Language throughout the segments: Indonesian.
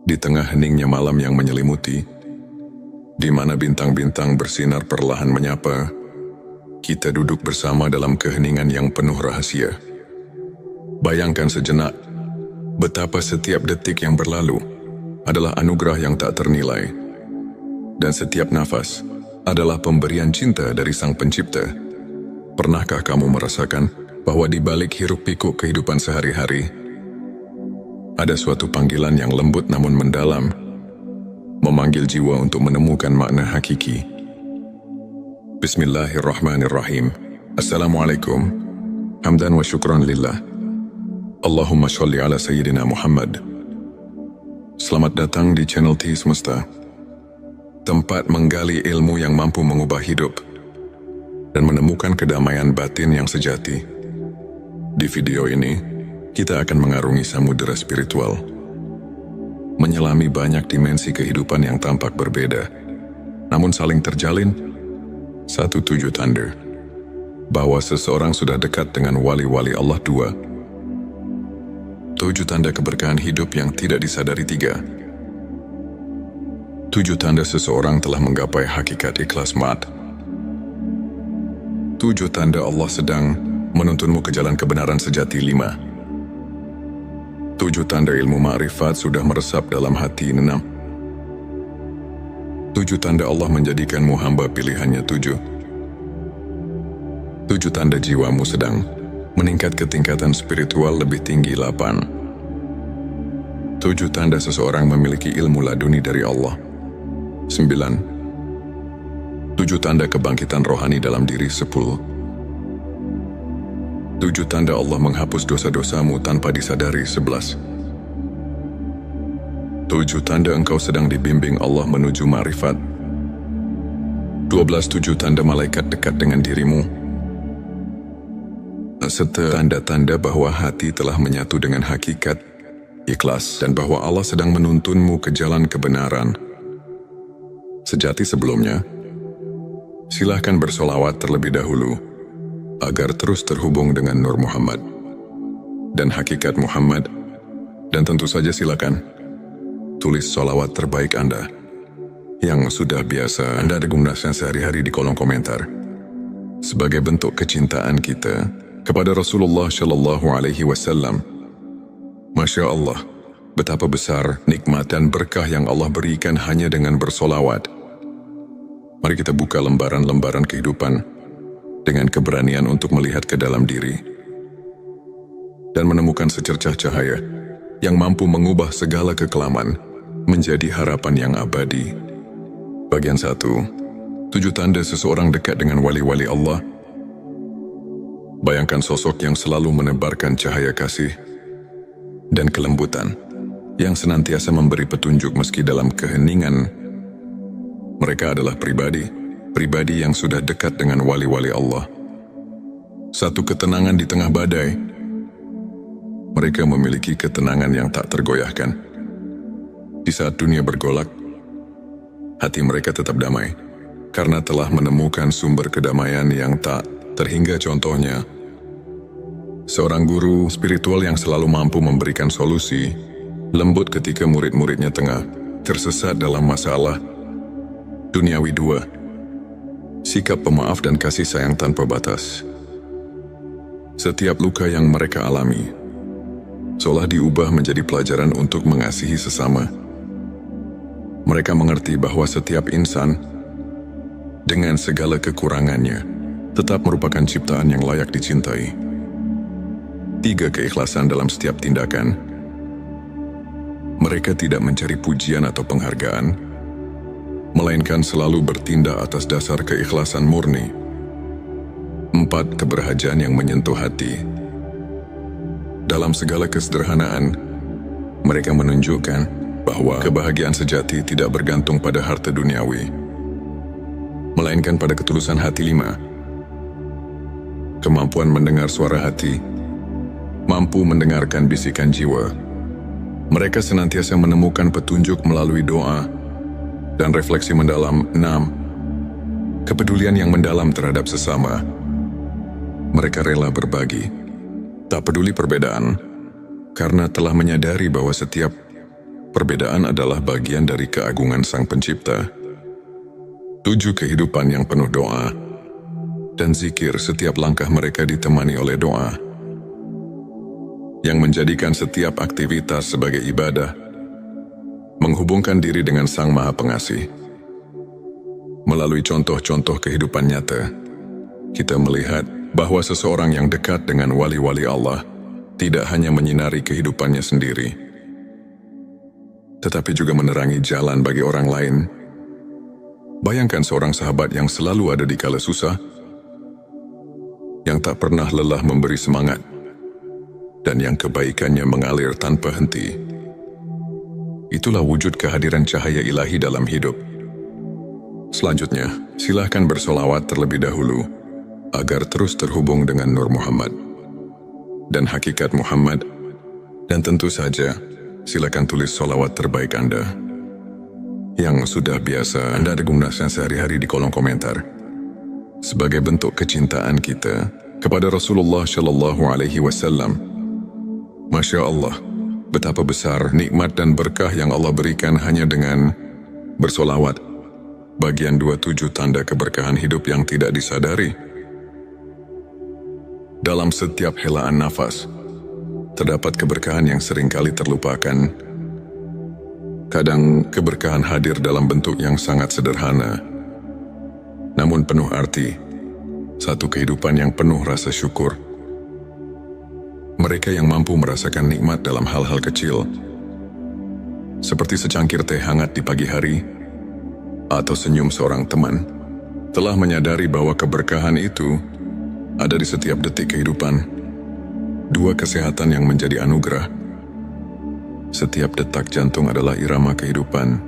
Di tengah heningnya malam yang menyelimuti, di mana bintang-bintang bersinar perlahan menyapa, kita duduk bersama dalam keheningan yang penuh rahasia. Bayangkan sejenak, betapa setiap detik yang berlalu adalah anugerah yang tak ternilai, dan setiap nafas adalah pemberian cinta dari Sang Pencipta. Pernahkah kamu merasakan bahwa di balik hiruk-pikuk kehidupan sehari-hari, ada suatu panggilan yang lembut namun mendalam, memanggil jiwa untuk menemukan makna hakiki? Bismillahirrahmanirrahim. Assalamualaikum. Hamdan wa syukran lillah. Allahumma sholli ala Sayyidina Muhammad. Selamat datang di channel T Semesta, tempat menggali ilmu yang mampu mengubah hidup dan menemukan kedamaian batin yang sejati. Di video ini, kita akan mengarungi samudera spiritual, menyelami banyak dimensi kehidupan yang tampak berbeda, namun saling terjalin satu tujuh tanda bahwa seseorang sudah dekat dengan wali-wali Allah. 2. 7 tanda keberkahan hidup yang tidak disadari. 3. 7 tanda seseorang telah menggapai hakikat ikhlas mat. 7 tanda Allah sedang menuntunmu ke jalan kebenaran sejati. 5. 7 tanda ilmu ma'rifat sudah meresap dalam hati. 6. 7 tanda Allah menjadikanmu hamba pilihannya. 7 tanda jiwamu sedang meningkat ke tingkatan spiritual lebih tinggi. 8. 7 tanda seseorang memiliki ilmu laduni dari Allah. 9. 7 tanda kebangkitan rohani dalam diri. 10. 7 tanda Allah menghapus dosa-dosamu tanpa disadari. 11. 7 tanda engkau sedang dibimbing Allah menuju ma'rifat. 12. 7 tanda malaikat dekat dengan dirimu, serta tanda-tanda bahwa hati telah menyatu dengan hakikat ikhlas dan bahwa Allah sedang menuntunmu ke jalan kebenaran sejati. Sebelumnya, silahkan bersolawat terlebih dahulu agar terus terhubung dengan Nur Muhammad dan hakikat Muhammad. Dan tentu saja silakan tulis solawat terbaik Anda yang sudah biasa Anda gunakan sehari-hari di kolom komentar sebagai bentuk kecintaan kita kepada Rasulullah Shallallahu Alaihi Wasallam. Masya Allah, betapa besar nikmat dan berkah yang Allah berikan hanya dengan bersolawat. Mari kita buka lembaran-lembaran kehidupan dengan keberanian untuk melihat ke dalam diri dan menemukan secercah cahaya yang mampu mengubah segala kekelaman menjadi harapan yang abadi. Bagian 1. 7 tanda seseorang dekat dengan wali-wali Allah. Bayangkan sosok yang selalu menebarkan cahaya kasih dan kelembutan, yang senantiasa memberi petunjuk meski dalam keheningan. Mereka adalah pribadi yang sudah dekat dengan wali-wali Allah. Satu ketenangan di tengah badai. Mereka memiliki ketenangan yang tak tergoyahkan. Di saat dunia bergolak, hati mereka tetap damai, karena telah menemukan sumber kedamaian yang tak terhingga. Contohnya, seorang guru spiritual yang selalu mampu memberikan solusi lembut ketika murid-muridnya tengah tersesat dalam masalah duniawi. 2. Sikap pemaaf dan kasih sayang tanpa batas. Setiap luka yang mereka alami seolah diubah menjadi pelajaran untuk mengasihi sesama. Mereka mengerti bahwa setiap insan, dengan segala kekurangannya, tetap merupakan ciptaan yang layak dicintai. 3. Keikhlasan dalam setiap tindakan. Mereka tidak mencari pujian atau penghargaan, melainkan selalu bertindak atas dasar keikhlasan murni. 4. Keberhajaan yang menyentuh hati. Dalam segala kesederhanaan, mereka menunjukkan bahwa kebahagiaan sejati tidak bergantung pada harta duniawi, melainkan pada ketulusan hati. 5. Kemampuan mendengar suara hati. Mampu mendengarkan bisikan jiwa. Mereka senantiasa menemukan petunjuk melalui doa dan refleksi mendalam. 6. Kepedulian yang mendalam terhadap sesama. Mereka rela berbagi, tak peduli perbedaan, karena telah menyadari bahwa setiap Perbedaan adalah bagian dari keagungan Sang Pencipta. 7 kehidupan yang penuh doa dan zikir, setiap langkah mereka ditemani oleh doa, yang menjadikan setiap aktivitas sebagai ibadah, menghubungkan diri dengan Sang Maha Pengasih. Melalui contoh-contoh kehidupan nyata, kita melihat bahwa seseorang yang dekat dengan wali-wali Allah tidak hanya menyinari kehidupannya sendiri, tetapi juga menerangi jalan bagi orang lain. Bayangkan seorang sahabat yang selalu ada di kala susah, yang tak pernah lelah memberi semangat, dan yang kebaikannya mengalir tanpa henti. Itulah wujud kehadiran cahaya ilahi dalam hidup. Selanjutnya, silahkan bersolawat terlebih dahulu, agar terus terhubung dengan Nur Muhammad dan hakikat Muhammad. Dan tentu saja, silakan tulis solawat terbaik Anda yang sudah biasa Anda gunakan sehari-hari di kolom komentar, sebagai bentuk kecintaan kita kepada Rasulullah Shallallahu Alaihi Wasallam. Masya Allah, betapa besar nikmat dan berkah yang Allah berikan hanya dengan bersolawat. Bagian 27 tanda keberkahan hidup yang tidak disadari. Dalam setiap helaan nafas, terdapat keberkahan yang seringkali terlupakan. Kadang keberkahan hadir dalam bentuk yang sangat sederhana, namun penuh arti. Satu kehidupan yang penuh rasa syukur. Mereka yang mampu merasakan nikmat dalam hal-hal kecil, seperti secangkir teh hangat di pagi hari, atau senyum seorang teman, telah menyadari bahwa keberkahan itu ada di setiap detik kehidupan. 2 kesehatan yang menjadi anugerah. Setiap detak jantung adalah irama kehidupan.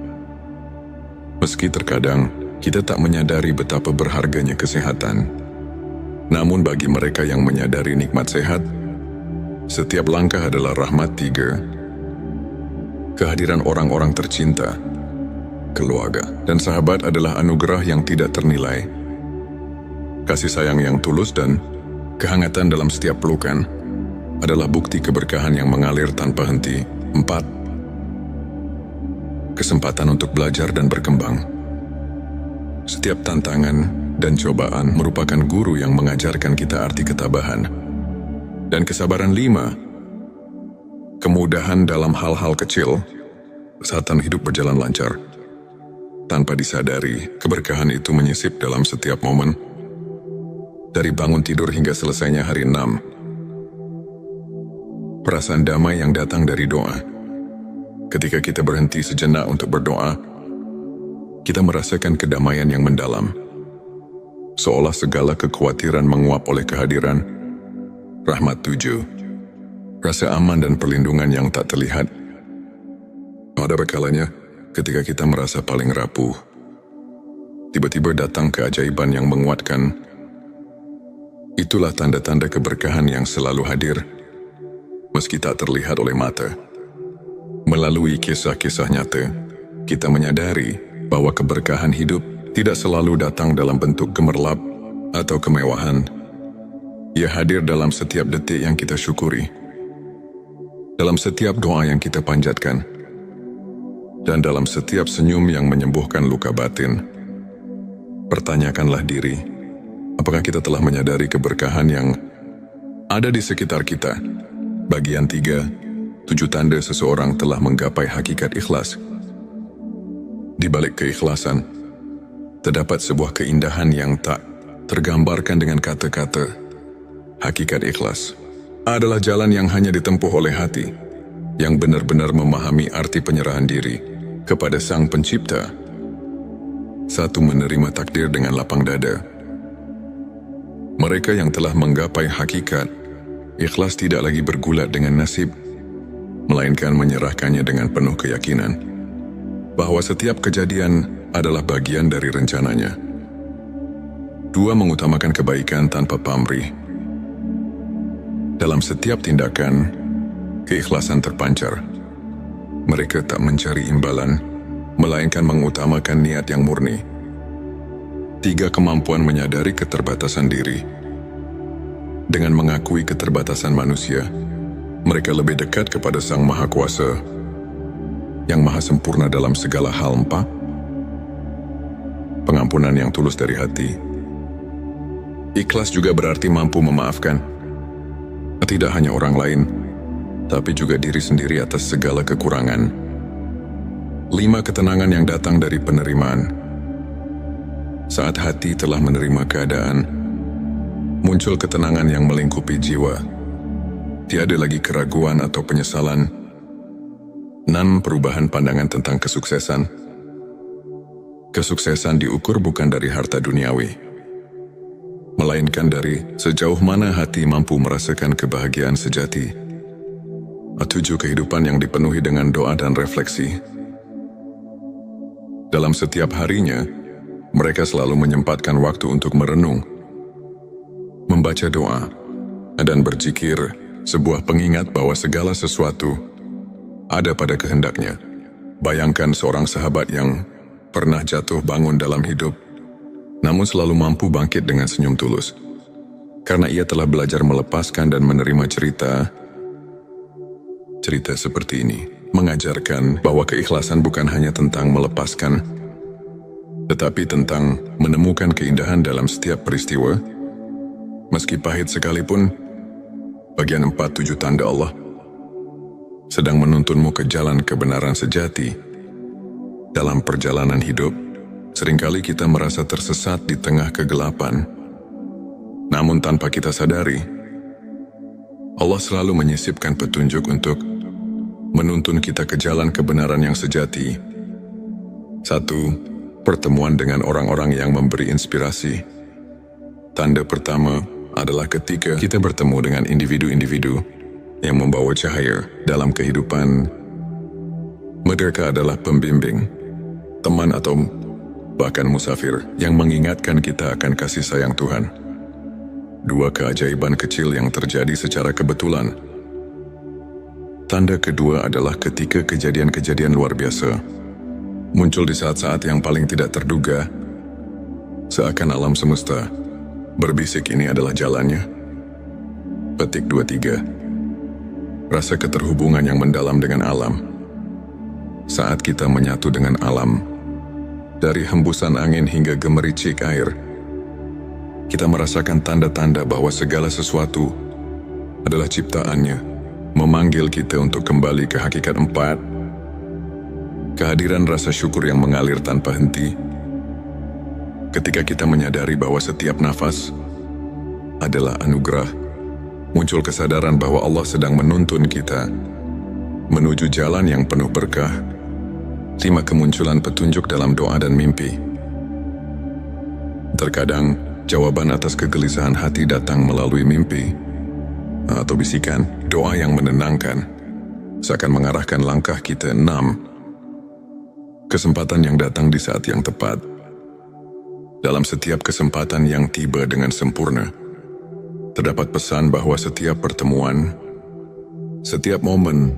Meski terkadang kita tak menyadari betapa berharganya kesehatan, namun bagi mereka yang menyadari nikmat sehat, setiap langkah adalah rahmat. 3. Kehadiran orang-orang tercinta, keluarga, dan sahabat adalah anugerah yang tidak ternilai. Kasih sayang yang tulus dan kehangatan dalam setiap pelukan adalah bukti keberkahan yang mengalir tanpa henti. 4. Kesempatan untuk belajar dan berkembang. Setiap tantangan dan cobaan merupakan guru yang mengajarkan kita arti ketabahan dan kesabaran. 5. Kemudahan dalam hal-hal kecil saat hidup berjalan lancar. Tanpa disadari, keberkahan itu menyisip dalam setiap momen, dari bangun tidur hingga selesainya hari. 6. Perasaan damai yang datang dari doa. Ketika kita berhenti sejenak untuk berdoa, kita merasakan kedamaian yang mendalam, seolah segala kekhawatiran menguap oleh kehadiran rahmat. 7. Rasa aman dan perlindungan yang tak terlihat. Ada kalanya ketika kita merasa paling rapuh, tiba-tiba datang keajaiban yang menguatkan. Itulah tanda-tanda keberkahan yang selalu hadir, meski tak terlihat oleh mata. Melalui kisah-kisah nyata, kita menyadari bahwa keberkahan hidup tidak selalu datang dalam bentuk gemerlap atau kemewahan. Ia hadir dalam setiap detik yang kita syukuri, dalam setiap doa yang kita panjatkan, dan dalam setiap senyum yang menyembuhkan luka batin. Pertanyakanlah diri, apakah kita telah menyadari keberkahan yang ada di sekitar kita? Bagian 3, 7 tanda seseorang telah menggapai hakikat ikhlas. Di balik keikhlasan, terdapat sebuah keindahan yang tak tergambarkan dengan kata-kata. Hakikat ikhlas adalah jalan yang hanya ditempuh oleh hati, yang benar-benar memahami arti penyerahan diri kepada Sang Pencipta. 1. Menerima takdir dengan lapang dada. Mereka yang telah menggapai hakikat ikhlas tidak lagi bergulat dengan nasib, melainkan menyerahkannya dengan penuh keyakinan bahwa setiap kejadian adalah bagian dari rencananya. 2. Mengutamakan kebaikan tanpa pamrih. Dalam setiap tindakan, keikhlasan terpancar. Mereka tak mencari imbalan, melainkan mengutamakan niat yang murni. 3. Kemampuan menyadari keterbatasan diri. Dengan mengakui keterbatasan manusia, mereka lebih dekat kepada Sang Maha Kuasa. yang maha sempurna dalam segala hal. 4. Pengampunan yang tulus dari hati. Ikhlas juga berarti mampu memaafkan, tidak hanya orang lain, tapi juga diri sendiri atas segala kekurangan. 5. Ketenangan yang datang dari penerimaan. Saat hati telah menerima keadaan, muncul ketenangan yang melingkupi jiwa. Tiada lagi keraguan atau penyesalan. 6. Perubahan pandangan tentang kesuksesan. Kesuksesan diukur bukan dari harta duniawi, melainkan dari sejauh mana hati mampu merasakan kebahagiaan sejati. 7. Kehidupan yang dipenuhi dengan doa dan refleksi. Dalam setiap harinya, mereka selalu menyempatkan waktu untuk merenung, membaca doa, dan berzikir, sebuah pengingat bahwa segala sesuatu ada pada kehendaknya. Bayangkan seorang sahabat yang pernah jatuh bangun dalam hidup, namun selalu mampu bangkit dengan senyum tulus. Karena ia telah belajar melepaskan dan menerima cerita seperti ini. Mengajarkan bahwa keikhlasan bukan hanya tentang melepaskan, tetapi tentang menemukan keindahan dalam setiap peristiwa. Meski pahit sekalipun. Bagian 4. 7 tanda Allah sedang menuntunmu ke jalan kebenaran sejati. Dalam perjalanan hidup, seringkali kita merasa tersesat di tengah kegelapan. Namun tanpa kita sadari, Allah selalu menyisipkan petunjuk untuk menuntun kita ke jalan kebenaran yang sejati. 1. Pertemuan dengan orang-orang yang memberi inspirasi. Tanda pertama adalah ketika kita bertemu dengan individu-individu yang membawa cahaya dalam kehidupan. Mereka adalah pembimbing, teman atau bahkan musafir yang mengingatkan kita akan kasih sayang Tuhan. 2. Keajaiban kecil yang terjadi secara kebetulan. Tanda kedua adalah ketika kejadian-kejadian luar biasa muncul di saat-saat yang paling tidak terduga, seakan alam semesta berbisik ini adalah jalannya. Petik 23. Rasa keterhubungan yang mendalam dengan alam. Saat kita menyatu dengan alam, dari hembusan angin hingga gemericik air, kita merasakan tanda-tanda bahwa segala sesuatu adalah ciptaannya, memanggil kita untuk kembali ke hakikat. 4. Kehadiran rasa syukur yang mengalir tanpa henti. Ketika kita menyadari bahwa setiap nafas adalah anugerah, muncul kesadaran bahwa Allah sedang menuntun kita menuju jalan yang penuh berkah. 5. Kemunculan petunjuk dalam doa dan mimpi. Terkadang, jawaban atas kegelisahan hati datang melalui mimpi atau bisikan doa yang menenangkan, seakan mengarahkan langkah kita. 6. Kesempatan yang datang di saat yang tepat. Dalam setiap kesempatan yang tiba dengan sempurna, terdapat pesan bahwa setiap pertemuan, setiap momen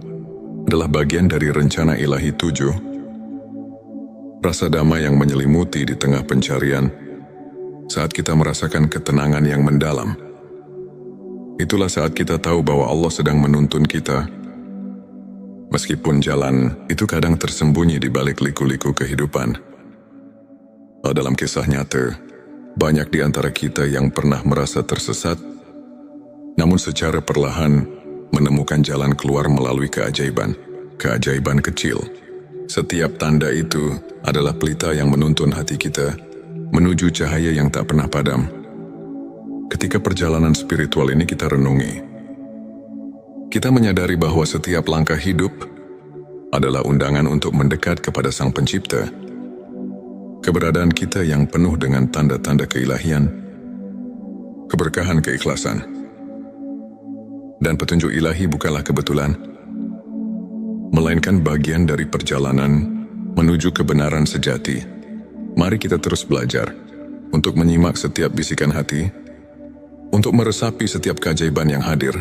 adalah bagian dari rencana ilahi. 7. Rasa damai yang menyelimuti di tengah pencarian. Saat kita merasakan ketenangan yang mendalam, itulah saat kita tahu bahwa Allah sedang menuntun kita. Meskipun jalan itu kadang tersembunyi di balik liku-liku kehidupan. Dalam kisah nyata, banyak di antara kita yang pernah merasa tersesat, namun secara perlahan menemukan jalan keluar melalui keajaiban kecil. Setiap tanda itu adalah pelita yang menuntun hati kita menuju cahaya yang tak pernah padam. Ketika perjalanan spiritual ini kita renungi, kita menyadari bahwa setiap langkah hidup adalah undangan untuk mendekat kepada Sang Pencipta. Keberadaan kita yang penuh dengan tanda-tanda keilahian, keberkahan, keikhlasan, dan petunjuk ilahi bukanlah kebetulan, melainkan bagian dari perjalanan menuju kebenaran sejati. Mari kita terus belajar untuk menyimak setiap bisikan hati, untuk meresapi setiap keajaiban yang hadir,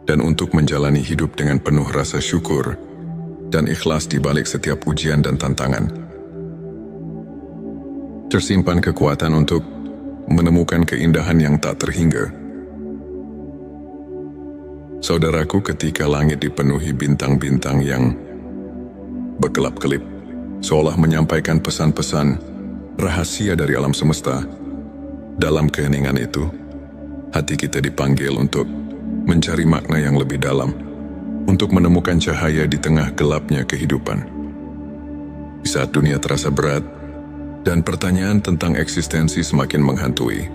dan untuk menjalani hidup dengan penuh rasa syukur dan ikhlas di balik setiap ujian dan tantangan. Tersimpan kekuatan untuk menemukan keindahan yang tak terhingga. Saudaraku, ketika langit dipenuhi bintang-bintang yang berkelap-kelip, seolah menyampaikan pesan-pesan rahasia dari alam semesta. Dalam keheningan itu, hati kita dipanggil untuk mencari makna yang lebih dalam, untuk menemukan cahaya di tengah gelapnya kehidupan. Di saat dunia terasa berat, dan pertanyaan tentang eksistensi semakin menghantui,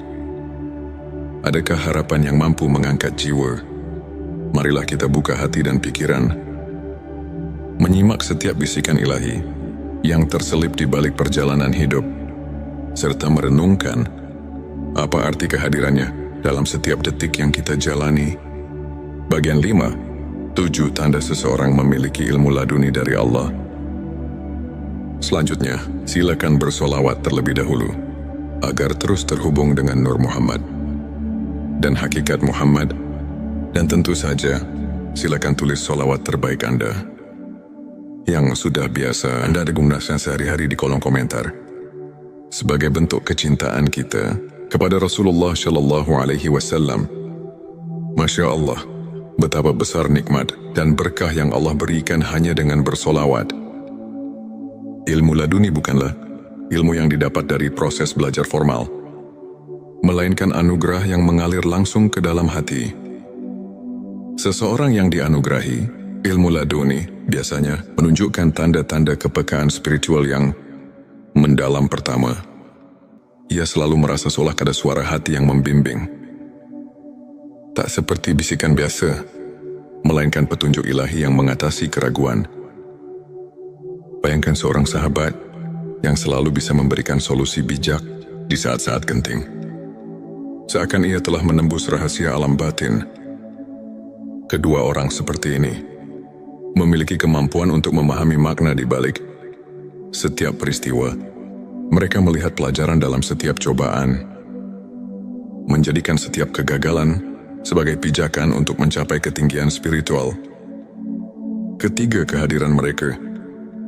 adakah harapan yang mampu mengangkat jiwa? Marilah kita buka hati dan pikiran, menyimak setiap bisikan ilahi yang terselip di balik perjalanan hidup, serta merenungkan apa arti kehadirannya dalam setiap detik yang kita jalani. Bagian 5, 7 tanda seseorang memiliki ilmu laduni dari Allah. Selanjutnya, silakan bersolawat terlebih dahulu, agar terus terhubung dengan Nur Muhammad dan hakikat Muhammad. Dan tentu saja, silakan tulis solawat terbaik Anda yang sudah biasa Anda gunakan sehari-hari di kolom komentar, sebagai bentuk kecintaan kita kepada Rasulullah Shallallahu Alaihi Wasallam. Masya Allah, betapa besar nikmat dan berkah yang Allah berikan hanya dengan bersolawat. Ilmu laduni bukanlah ilmu yang didapat dari proses belajar formal, melainkan anugerah yang mengalir langsung ke dalam hati. Seseorang yang dianugerahi ilmu laduni biasanya menunjukkan tanda-tanda kepekaan spiritual yang mendalam. Pertama, ia selalu merasa seolah ada suara hati yang membimbing. Tak seperti bisikan biasa, melainkan petunjuk ilahi yang mengatasi keraguan. Bayangkan seorang sahabat yang selalu bisa memberikan solusi bijak di saat-saat genting. Seakan ia telah menembus rahasia alam batin. Kedua orang seperti ini memiliki kemampuan untuk memahami makna di balik setiap peristiwa. Mereka melihat pelajaran dalam setiap cobaan, menjadikan setiap kegagalan sebagai pijakan untuk mencapai ketinggian spiritual. Ketiga, kehadiran mereka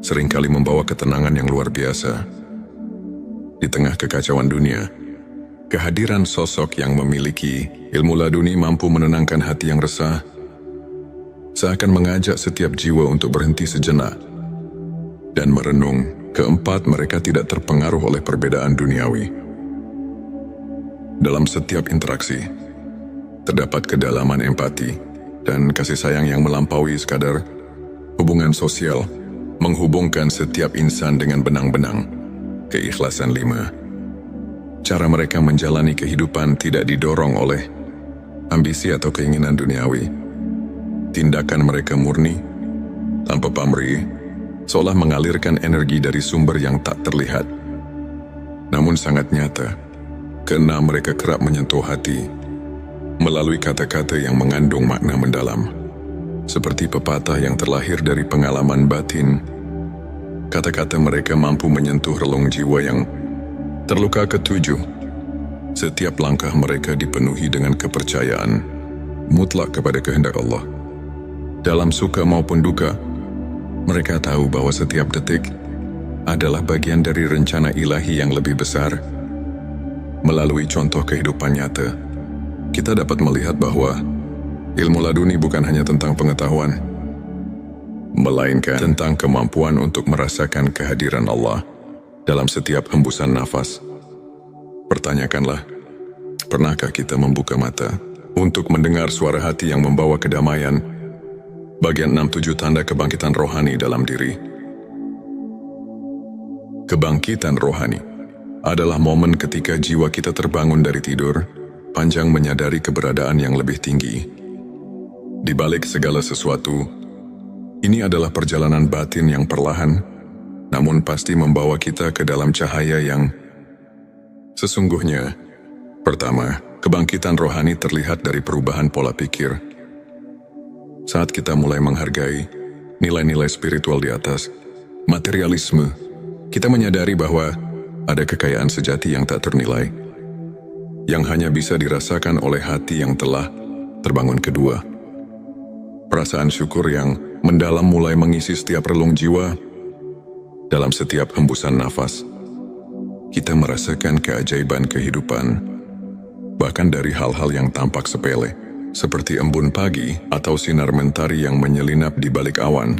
seringkali membawa ketenangan yang luar biasa. Di tengah kekacauan dunia, kehadiran sosok yang memiliki ilmu laduni mampu menenangkan hati yang resah, seakan mengajak setiap jiwa untuk berhenti sejenak dan merenung. Keempat, mereka tidak terpengaruh oleh perbedaan duniawi. Dalam setiap interaksi, terdapat kedalaman empati dan kasih sayang yang melampaui sekadar hubungan sosial, menghubungkan setiap insan dengan benang-benang keikhlasan. 5, cara mereka menjalani kehidupan tidak didorong oleh ambisi atau keinginan duniawi. Tindakan mereka murni, tanpa pamrih, seolah mengalirkan energi dari sumber yang tak terlihat, namun sangat nyata. Keenam, mereka kerap menyentuh hati melalui kata-kata yang mengandung makna mendalam, seperti pepatah yang terlahir dari pengalaman batin. Kata-kata mereka mampu menyentuh relung jiwa yang terluka. Ketujuh, setiap langkah mereka dipenuhi dengan kepercayaan mutlak kepada kehendak Allah. Dalam suka maupun duka, mereka tahu bahwa setiap detik adalah bagian dari rencana ilahi yang lebih besar. Melalui contoh kehidupan nyata, kita dapat melihat bahwa ilmu laduni bukan hanya tentang pengetahuan, melainkan tentang kemampuan untuk merasakan kehadiran Allah dalam setiap hembusan nafas. Pertanyakanlah, pernahkah kita membuka mata untuk mendengar suara hati yang membawa kedamaian? Bagian 6-7 tanda kebangkitan rohani dalam diri. Kebangkitan rohani adalah momen ketika jiwa kita terbangun dari tidur panjang menyadari keberadaan yang lebih tinggi. Di balik segala sesuatu, ini adalah perjalanan batin yang perlahan, namun pasti membawa kita ke dalam cahaya yang sesungguhnya. Pertama, kebangkitan rohani terlihat dari perubahan pola pikir. Saat kita mulai menghargai nilai-nilai spiritual di atas materialisme, kita menyadari bahwa ada kekayaan sejati yang tak ternilai, yang hanya bisa dirasakan oleh hati yang telah terbangun. Kedua, perasaan syukur yang mendalam mulai mengisi setiap relung jiwa. Dalam setiap hembusan nafas, kita merasakan keajaiban kehidupan, bahkan dari hal-hal yang tampak sepele, seperti embun pagi atau sinar mentari yang menyelinap di balik awan.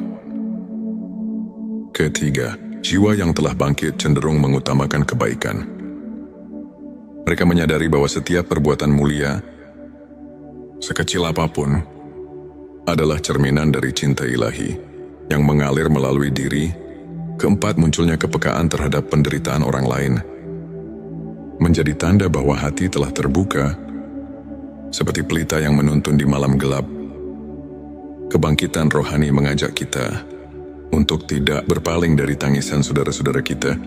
Ketiga, jiwa yang telah bangkit cenderung mengutamakan kebaikan. Mereka menyadari bahwa setiap perbuatan mulia, sekecil apapun, adalah cerminan dari cinta ilahi yang mengalir melalui diri. Keempat, munculnya kepekaan terhadap penderitaan orang lain menjadi tanda bahwa hati telah terbuka, seperti pelita yang menuntun di malam gelap. Kebangkitan rohani mengajak kita untuk tidak berpaling dari tangisan saudara-saudara kita.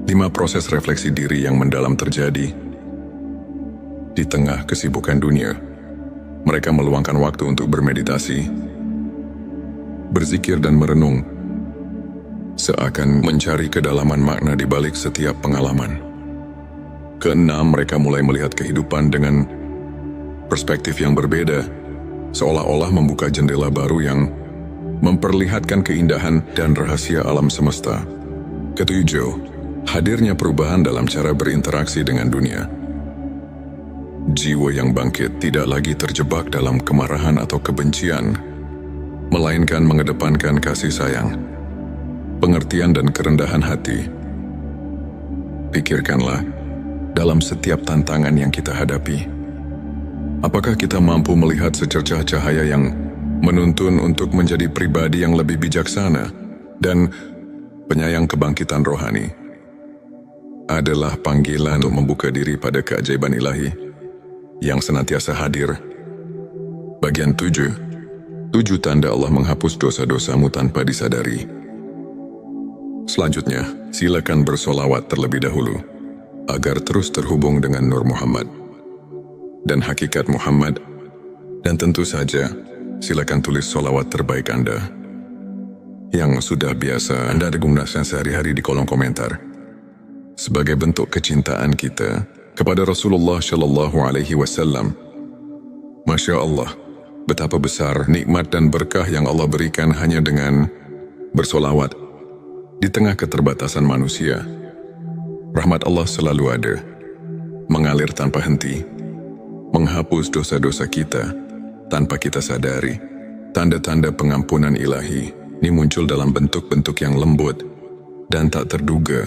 5. Proses refleksi diri yang mendalam terjadi. Di tengah kesibukan dunia, mereka meluangkan waktu untuk bermeditasi, berzikir dan merenung, seakan mencari kedalaman makna di balik setiap pengalaman. Keenam, mereka mulai melihat kehidupan dengan perspektif yang berbeda, seolah-olah membuka jendela baru yang memperlihatkan keindahan dan rahasia alam semesta. Ketujuh, hadirnya perubahan dalam cara berinteraksi dengan dunia. Jiwa yang bangkit tidak lagi terjebak dalam kemarahan atau kebencian, melainkan mengedepankan kasih sayang, pengertian dan kerendahan hati. Pikirkanlah, dalam setiap tantangan yang kita hadapi, apakah kita mampu melihat secercah cahaya yang menuntun untuk menjadi pribadi yang lebih bijaksana dan penyayang? Kebangkitan rohani adalah panggilan untuk membuka diri pada keajaiban ilahi yang senantiasa hadir. Bagian 7. 7 tanda Allah menghapus dosa-dosamu tanpa disadari. Selanjutnya, silakan bersolawat terlebih dahulu agar terus terhubung dengan Nur Muhammad dan hakikat Muhammad. Dan tentu saja, silakan tulis solawat terbaik Anda yang sudah biasa Anda gunakan sehari-hari di kolom komentar, sebagai bentuk kecintaan kita kepada Rasulullah Shallallahu Alaihi Wasallam. Masya Allah, betapa besar nikmat dan berkah yang Allah berikan hanya dengan bersolawat di tengah keterbatasan manusia. Rahmat Allah selalu ada, mengalir tanpa henti, menghapus dosa-dosa kita tanpa kita sadari. Tanda-tanda pengampunan ilahi ini muncul dalam bentuk-bentuk yang lembut dan tak terduga.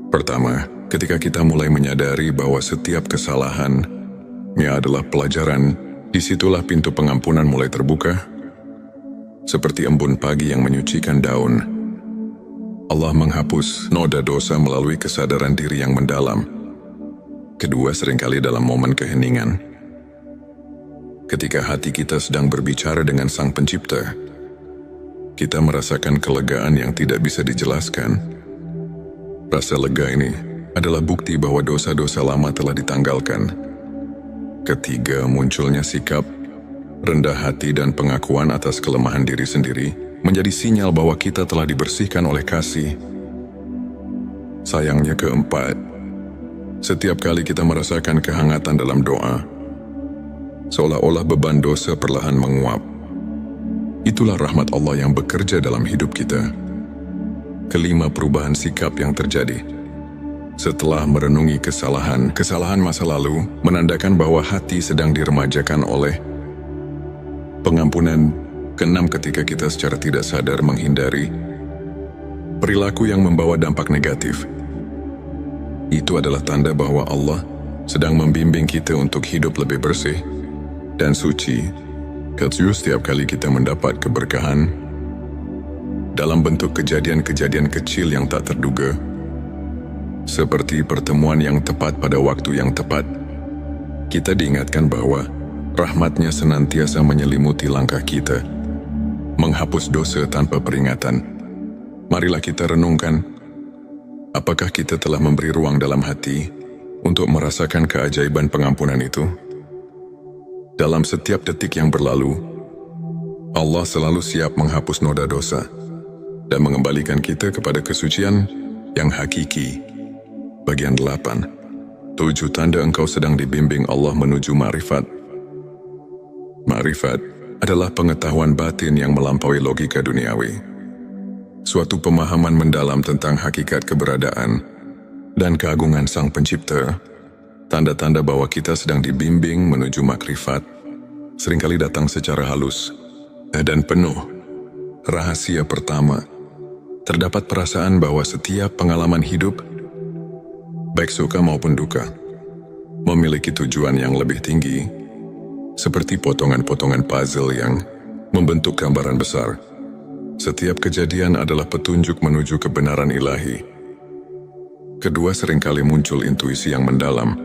Pertama, ketika kita mulai menyadari bahwa setiap kesalahannya adalah pelajaran, disitulah pintu pengampunan mulai terbuka. Seperti embun pagi yang menyucikan daun, Allah menghapus noda dosa melalui kesadaran diri yang mendalam. Kedua, seringkali dalam momen keheningan, ketika hati kita sedang berbicara dengan Sang Pencipta, kita merasakan kelegaan yang tidak bisa dijelaskan. Rasa lega ini adalah bukti bahwa dosa-dosa lama telah ditanggalkan. Ketiga, munculnya sikap rendah hati dan pengakuan atas kelemahan diri sendiri menjadi sinyal bahwa kita telah dibersihkan oleh kasih. Sayangnya, keempat, setiap kali kita merasakan kehangatan dalam doa, seolah-olah beban dosa perlahan menguap. Itulah rahmat Allah yang bekerja dalam hidup kita. Kelima, perubahan sikap yang terjadi setelah merenungi kesalahan masa lalu menandakan bahwa hati sedang diremajakan oleh pengampunan. Keenam, ketika kita secara tidak sadar menghindari perilaku yang membawa dampak negatif, itu adalah tanda bahwa Allah sedang membimbing kita untuk hidup lebih bersih dan suci. Ketujuh, setiap kali kita mendapat keberkahan dalam bentuk kejadian-kejadian kecil yang tak terduga, seperti pertemuan yang tepat pada waktu yang tepat, kita diingatkan bahwa rahmat-Nya senantiasa menyelimuti langkah kita, menghapus dosa tanpa peringatan. Marilah kita renungkan, apakah kita telah memberi ruang dalam hati untuk merasakan keajaiban pengampunan itu? Dalam setiap detik yang berlalu, Allah selalu siap menghapus noda dosa dan mengembalikan kita kepada kesucian yang hakiki. Bagian 8. 7 tanda engkau sedang dibimbing Allah menuju ma'rifat. Ma'rifat adalah pengetahuan batin yang melampaui logika duniawi. Suatu pemahaman mendalam tentang hakikat keberadaan dan keagungan Sang Pencipta. Tanda-tanda bahwa kita sedang dibimbing menuju makrifat seringkali datang secara halus dan penuh rahasia. Pertama, terdapat perasaan bahwa setiap pengalaman hidup, baik suka maupun duka, memiliki tujuan yang lebih tinggi, seperti potongan-potongan puzzle yang membentuk gambaran besar. Setiap kejadian adalah petunjuk menuju kebenaran ilahi. Kedua, seringkali muncul intuisi yang mendalam.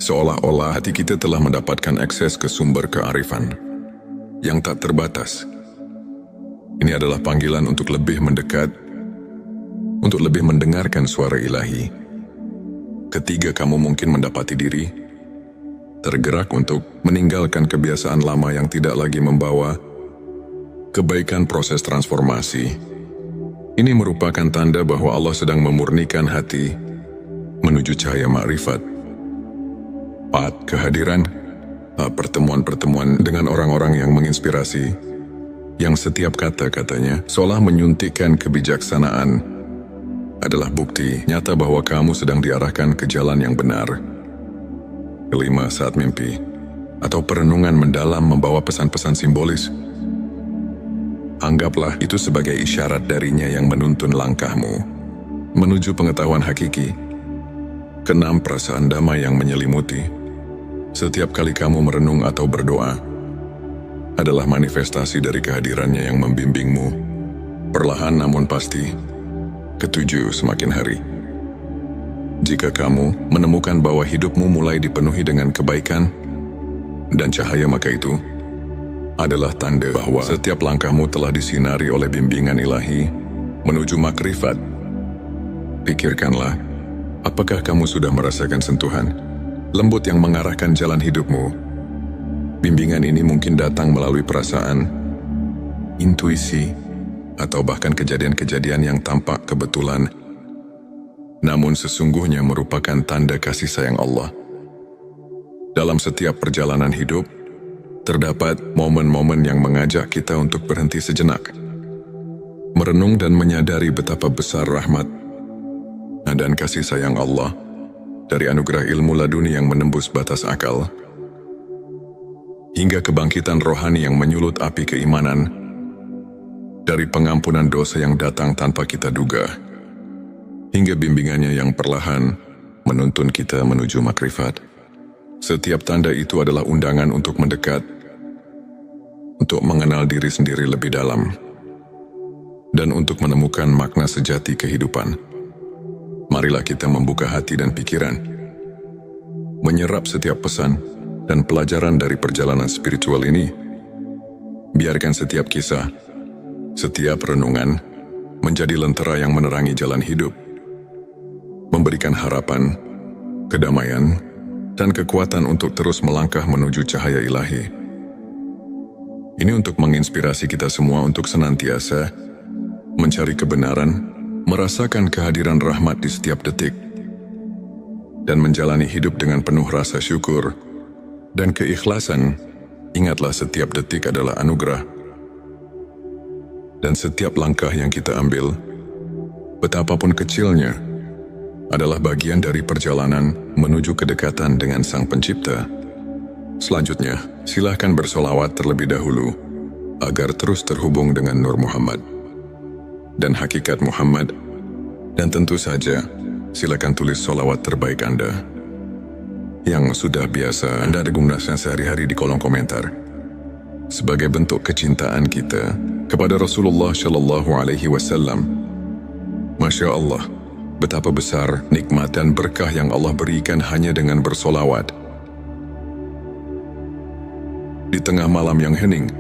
Seolah-olah hati kita telah mendapatkan akses ke sumber kearifan yang tak terbatas. Ini adalah panggilan untuk lebih mendekat, untuk lebih mendengarkan suara ilahi. Ketiga, kamu mungkin mendapati diri tergerak untuk meninggalkan kebiasaan lama yang tidak lagi membawa kebaikan. Proses transformasi ini merupakan tanda bahwa Allah sedang memurnikan hati menuju cahaya ma'rifat. 4. Kehadiran pertemuan-pertemuan dengan orang-orang yang menginspirasi, yang setiap kata-katanya seolah menyuntikkan kebijaksanaan, adalah bukti nyata bahwa kamu sedang diarahkan ke jalan yang benar. 5. Saat mimpi atau perenungan mendalam membawa pesan-pesan simbolis, anggaplah itu sebagai isyarat darinya yang menuntun langkahmu menuju pengetahuan hakiki. 6. Perasaan damai yang menyelimuti setiap kali kamu merenung atau berdoa adalah manifestasi dari kehadirannya yang membimbingmu, perlahan namun pasti. 7. Semakin hari, jika kamu menemukan bahwa hidupmu mulai dipenuhi dengan kebaikan dan cahaya, maka itu adalah tanda bahwa setiap langkahmu telah disinari oleh bimbingan ilahi menuju makrifat. Pikirkanlah, apakah kamu sudah merasakan sentuhan lembut yang mengarahkan jalan hidupmu? Bimbingan ini mungkin datang melalui perasaan, intuisi, atau bahkan kejadian-kejadian yang tampak kebetulan, namun sesungguhnya merupakan tanda kasih sayang Allah. Dalam setiap perjalanan hidup, terdapat momen-momen yang mengajak kita untuk berhenti sejenak, merenung dan menyadari betapa besar rahmat dan kasih sayang Allah, dari anugerah ilmu laduni yang menembus batas akal, hingga kebangkitan rohani yang menyulut api keimanan, dari pengampunan dosa yang datang tanpa kita duga, hingga bimbingannya yang perlahan menuntun kita menuju makrifat. Setiap tanda itu adalah undangan untuk mendekat, untuk mengenal diri sendiri lebih dalam, dan untuk menemukan makna sejati kehidupan. Marilah kita membuka hati dan pikiran, menyerap setiap pesan dan pelajaran dari perjalanan spiritual ini. Biarkan setiap kisah, setiap renungan menjadi lentera yang menerangi jalan hidup, memberikan harapan, kedamaian, dan kekuatan untuk terus melangkah menuju cahaya ilahi. Ini untuk menginspirasi kita semua untuk senantiasa mencari kebenaran, merasakan kehadiran rahmat di setiap detik, dan menjalani hidup dengan penuh rasa syukur dan keikhlasan. Ingatlah, setiap detik adalah anugerah, dan setiap langkah yang kita ambil, betapapun kecilnya, adalah bagian dari perjalanan menuju kedekatan dengan Sang Pencipta. Selanjutnya, silakan bersolawat terlebih dahulu agar terus terhubung dengan Nur Muhammad dan hakikat Muhammad, dan tentu saja silakan tulis solawat terbaik Anda yang sudah biasa Anda gunakan sehari-hari di kolom komentar, sebagai bentuk kecintaan kita kepada Rasulullah Shallallahu Alaihi Wasallam. Masya Allah, betapa besar nikmat dan berkah yang Allah berikan hanya dengan bersolawat. Di tengah malam yang hening,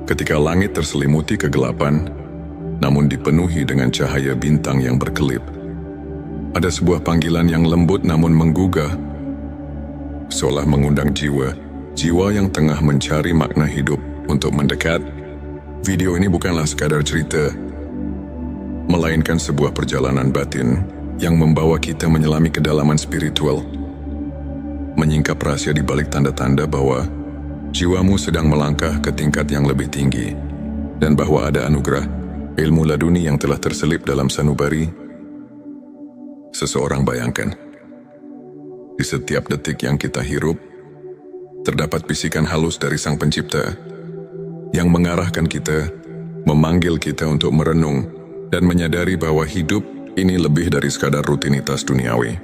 ketika langit terselimuti kegelapan, namun dipenuhi dengan cahaya bintang yang berkelip, ada sebuah panggilan yang lembut namun menggugah, seolah mengundang jiwa yang tengah mencari makna hidup untuk mendekat. Video ini bukanlah sekadar cerita, melainkan sebuah perjalanan batin yang membawa kita menyelami kedalaman spiritual, menyingkap rahasia di balik tanda-tanda bahwa jiwamu sedang melangkah ke tingkat yang lebih tinggi, dan bahwa ada anugerah ilmu laduni yang telah terselip dalam sanubari seseorang. Bayangkan, di setiap detik yang kita hirup, terdapat bisikan halus dari Sang Pencipta yang mengarahkan kita memanggil kita untuk merenung dan menyadari bahwa hidup ini lebih dari sekadar rutinitas duniawi.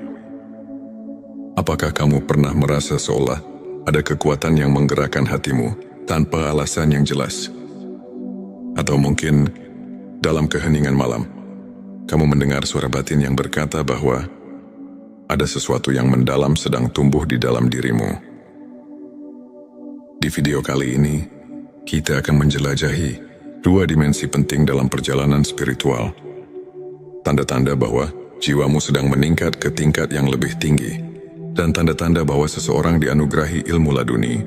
Apakah kamu pernah merasa seolah ada kekuatan yang menggerakkan hatimu tanpa alasan yang jelas? Atau mungkin dalam keheningan malam, kamu mendengar suara batin yang berkata bahwa ada sesuatu yang mendalam sedang tumbuh di dalam dirimu. Di video kali ini, kita akan menjelajahi dua dimensi penting dalam perjalanan spiritual. Tanda-tanda bahwa jiwamu sedang meningkat ke tingkat yang lebih tinggi, dan tanda-tanda bahwa seseorang dianugerahi ilmu laduni.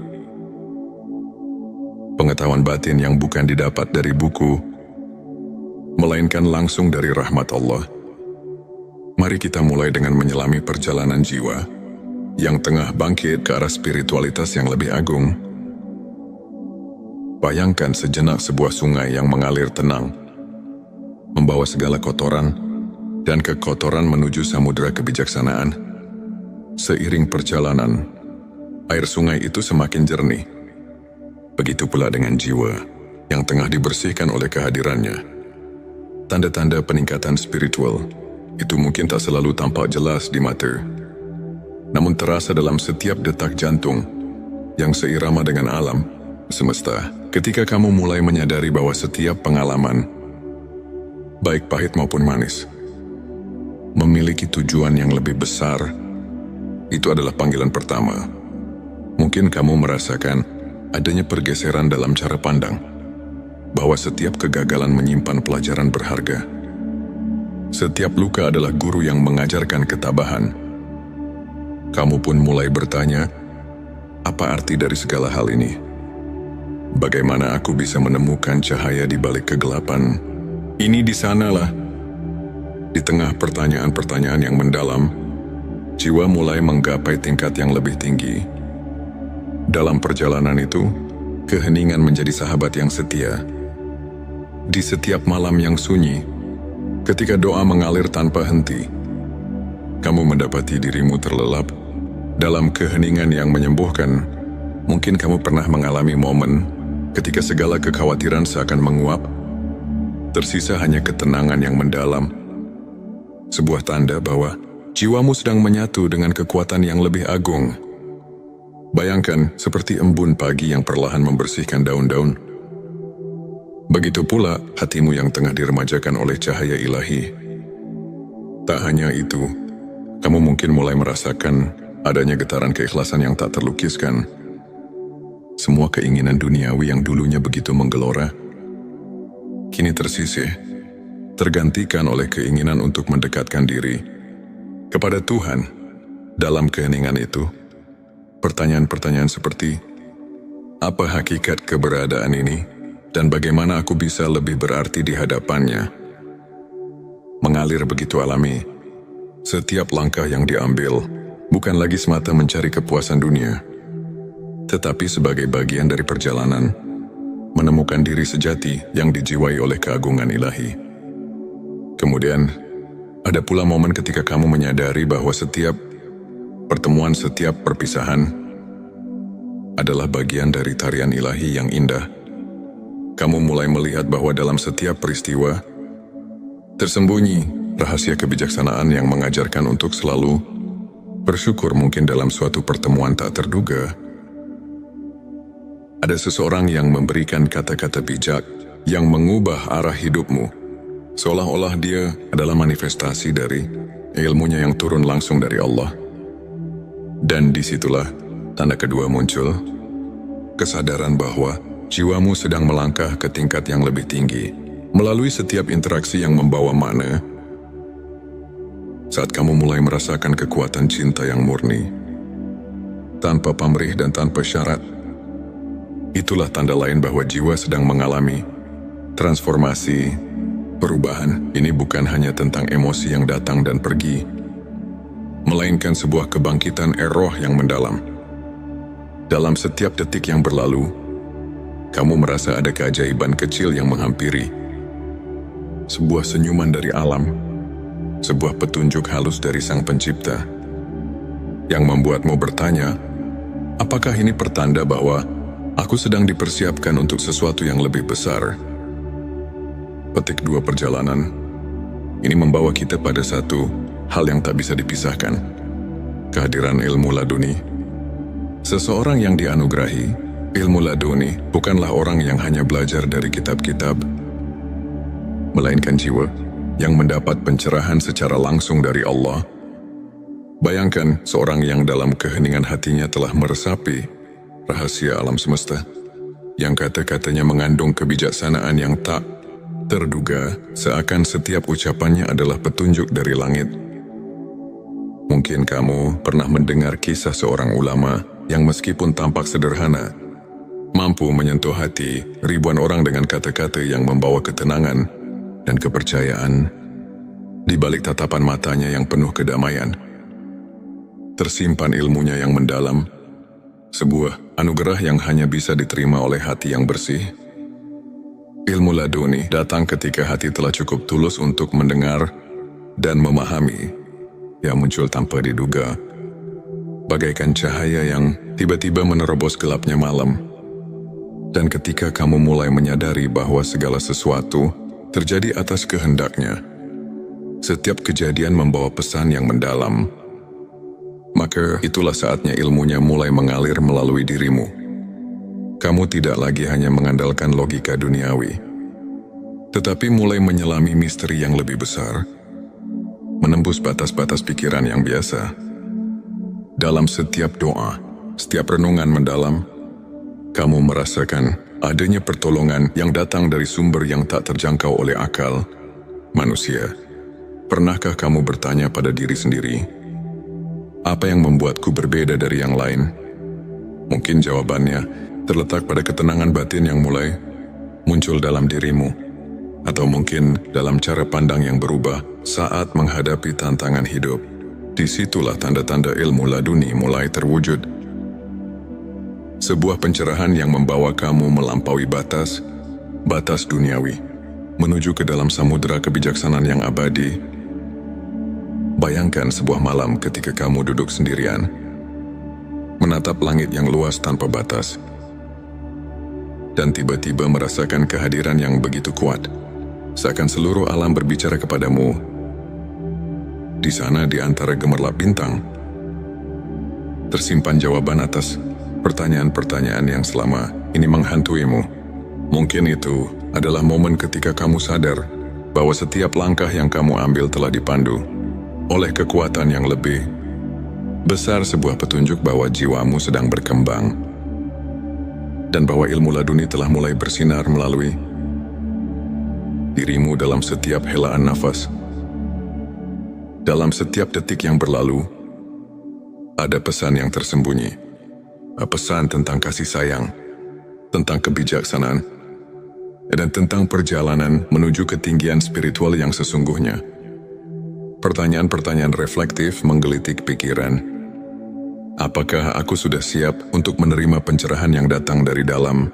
Pengetahuan batin yang bukan didapat dari buku, melainkan langsung dari rahmat Allah. Mari kita mulai dengan menyelami perjalanan jiwa yang tengah bangkit ke arah spiritualitas yang lebih agung. Bayangkan sejenak sebuah sungai yang mengalir tenang, membawa segala kotoran dan kekotoran menuju samudera kebijaksanaan. Seiring perjalanan, air sungai itu semakin jernih. Begitu pula dengan jiwa yang tengah dibersihkan oleh kehadirannya. Tanda-tanda peningkatan spiritual itu mungkin tak selalu tampak jelas di mata, namun terasa dalam setiap detak jantung yang seirama dengan alam semesta. Ketika kamu mulai menyadari bahwa setiap pengalaman, baik pahit maupun manis, memiliki tujuan yang lebih besar, itu adalah panggilan pertama. Mungkin kamu merasakan adanya pergeseran dalam cara pandang, bahwa setiap kegagalan menyimpan pelajaran berharga. Setiap luka adalah guru yang mengajarkan ketabahan. Kamu pun mulai bertanya, apa arti dari segala hal ini? Bagaimana aku bisa menemukan cahaya di balik kegelapan? Ini di sanalah. Di tengah pertanyaan-pertanyaan yang mendalam, jiwa mulai menggapai tingkat yang lebih tinggi. Dalam perjalanan itu, keheningan menjadi sahabat yang setia. Di setiap malam yang sunyi, ketika doa mengalir tanpa henti, kamu mendapati dirimu terlelap dalam keheningan yang menyembuhkan. Mungkin kamu pernah mengalami momen ketika segala kekhawatiran seakan menguap, tersisa hanya ketenangan yang mendalam. Sebuah tanda bahwa jiwamu sedang menyatu dengan kekuatan yang lebih agung. Bayangkan seperti embun pagi yang perlahan membersihkan daun-daun. Begitu pula hatimu yang tengah diremajakan oleh cahaya ilahi. Tak hanya itu, kamu mungkin mulai merasakan adanya getaran keikhlasan yang tak terlukiskan. Semua keinginan duniawi yang dulunya begitu menggelora, kini tersisih, tergantikan oleh keinginan untuk mendekatkan diri kepada Tuhan. Dalam keheningan itu, pertanyaan-pertanyaan seperti, apa hakikat keberadaan ini dan bagaimana aku bisa lebih berarti di hadapannya, mengalir begitu alami. Setiap langkah yang diambil bukan lagi semata mencari kepuasan dunia, tetapi sebagai bagian dari perjalanan menemukan diri sejati yang dijiwai oleh keagungan ilahi. Kemudian, ada pula momen ketika kamu menyadari bahwa setiap pertemuan, setiap perpisahan adalah bagian dari tarian ilahi yang indah. Kamu mulai melihat bahwa dalam setiap peristiwa tersembunyi rahasia kebijaksanaan yang mengajarkan untuk selalu bersyukur. Mungkin dalam suatu pertemuan tak terduga, ada seseorang yang memberikan kata-kata bijak yang mengubah arah hidupmu, seolah-olah dia adalah manifestasi dari ilmunya yang turun langsung dari Allah. Dan disitulah tanda kedua muncul, kesadaran bahwa jiwamu sedang melangkah ke tingkat yang lebih tinggi melalui setiap interaksi yang membawa makna. Saat kamu mulai merasakan kekuatan cinta yang murni, tanpa pamrih dan tanpa syarat, itulah tanda lain bahwa jiwa sedang mengalami transformasi, perubahan. Ini bukan hanya tentang emosi yang datang dan pergi, melainkan sebuah kebangkitan roh yang mendalam. Dalam setiap detik yang berlalu, kamu merasa ada keajaiban kecil yang menghampiri. Sebuah senyuman dari alam, sebuah petunjuk halus dari Sang Pencipta, yang membuatmu bertanya, apakah ini pertanda bahwa aku sedang dipersiapkan untuk sesuatu yang lebih besar? petik 2 perjalanan. Ini membawa kita pada satu hal yang tak bisa dipisahkan. Kehadiran ilmu laduni. Seseorang yang dianugerahi ilmu laduni bukanlah orang yang hanya belajar dari kitab-kitab, melainkan jiwa yang mendapat pencerahan secara langsung dari Allah. Bayangkan seorang yang dalam keheningan hatinya telah meresapi rahasia alam semesta, yang kata-katanya mengandung kebijaksanaan yang tak terduga, seakan setiap ucapannya adalah petunjuk dari langit. Mungkin kamu pernah mendengar kisah seorang ulama yang meskipun tampak sederhana, mampu menyentuh hati ribuan orang dengan kata-kata yang membawa ketenangan dan kepercayaan. Di balik tatapan matanya yang penuh kedamaian, tersimpan ilmunya yang mendalam, sebuah anugerah yang hanya bisa diterima oleh hati yang bersih. Ilmu laduni datang ketika hati telah cukup tulus untuk mendengar dan memahami, yang muncul tanpa diduga, bagaikan cahaya yang tiba-tiba menerobos gelapnya malam. Dan ketika kamu mulai menyadari bahwa segala sesuatu terjadi atas kehendaknya, setiap kejadian membawa pesan yang mendalam, maka itulah saatnya ilmunya mulai mengalir melalui dirimu. Kamu tidak lagi hanya mengandalkan logika duniawi, tetapi mulai menyelami misteri yang lebih besar, menembus batas-batas pikiran yang biasa. Dalam setiap doa, setiap renungan mendalam, kamu merasakan adanya pertolongan yang datang dari sumber yang tak terjangkau oleh akal manusia. Pernahkah kamu bertanya pada diri sendiri, apa yang membuatku berbeda dari yang lain? Mungkin jawabannya terletak pada ketenangan batin yang mulai muncul dalam dirimu, atau mungkin dalam cara pandang yang berubah saat menghadapi tantangan hidup. Disitulah tanda-tanda ilmu laduni mulai terwujud. Sebuah pencerahan yang membawa kamu melampaui batas duniawi, menuju ke dalam samudera kebijaksanaan yang abadi. Bayangkan sebuah malam ketika kamu duduk sendirian, menatap langit yang luas tanpa batas, dan tiba-tiba merasakan kehadiran yang begitu kuat, seakan seluruh alam berbicara kepadamu. Di sana, di antara gemerlap bintang, tersimpan jawaban atas pertanyaan-pertanyaan yang selama ini menghantuimu. Mungkin itu adalah momen ketika kamu sadar bahwa setiap langkah yang kamu ambil telah dipandu oleh kekuatan yang lebih besar, sebuah petunjuk bahwa jiwamu sedang berkembang, dan bahwa ilmu laduni telah mulai bersinar melalui dirimu dalam setiap helaan nafas. Dalam setiap detik yang berlalu, ada pesan yang tersembunyi. Pesan tentang kasih sayang, tentang kebijaksanaan, dan tentang perjalanan menuju ketinggian spiritual yang sesungguhnya. Pertanyaan-pertanyaan reflektif menggelitik pikiran. Apakah aku sudah siap untuk menerima pencerahan yang datang dari dalam?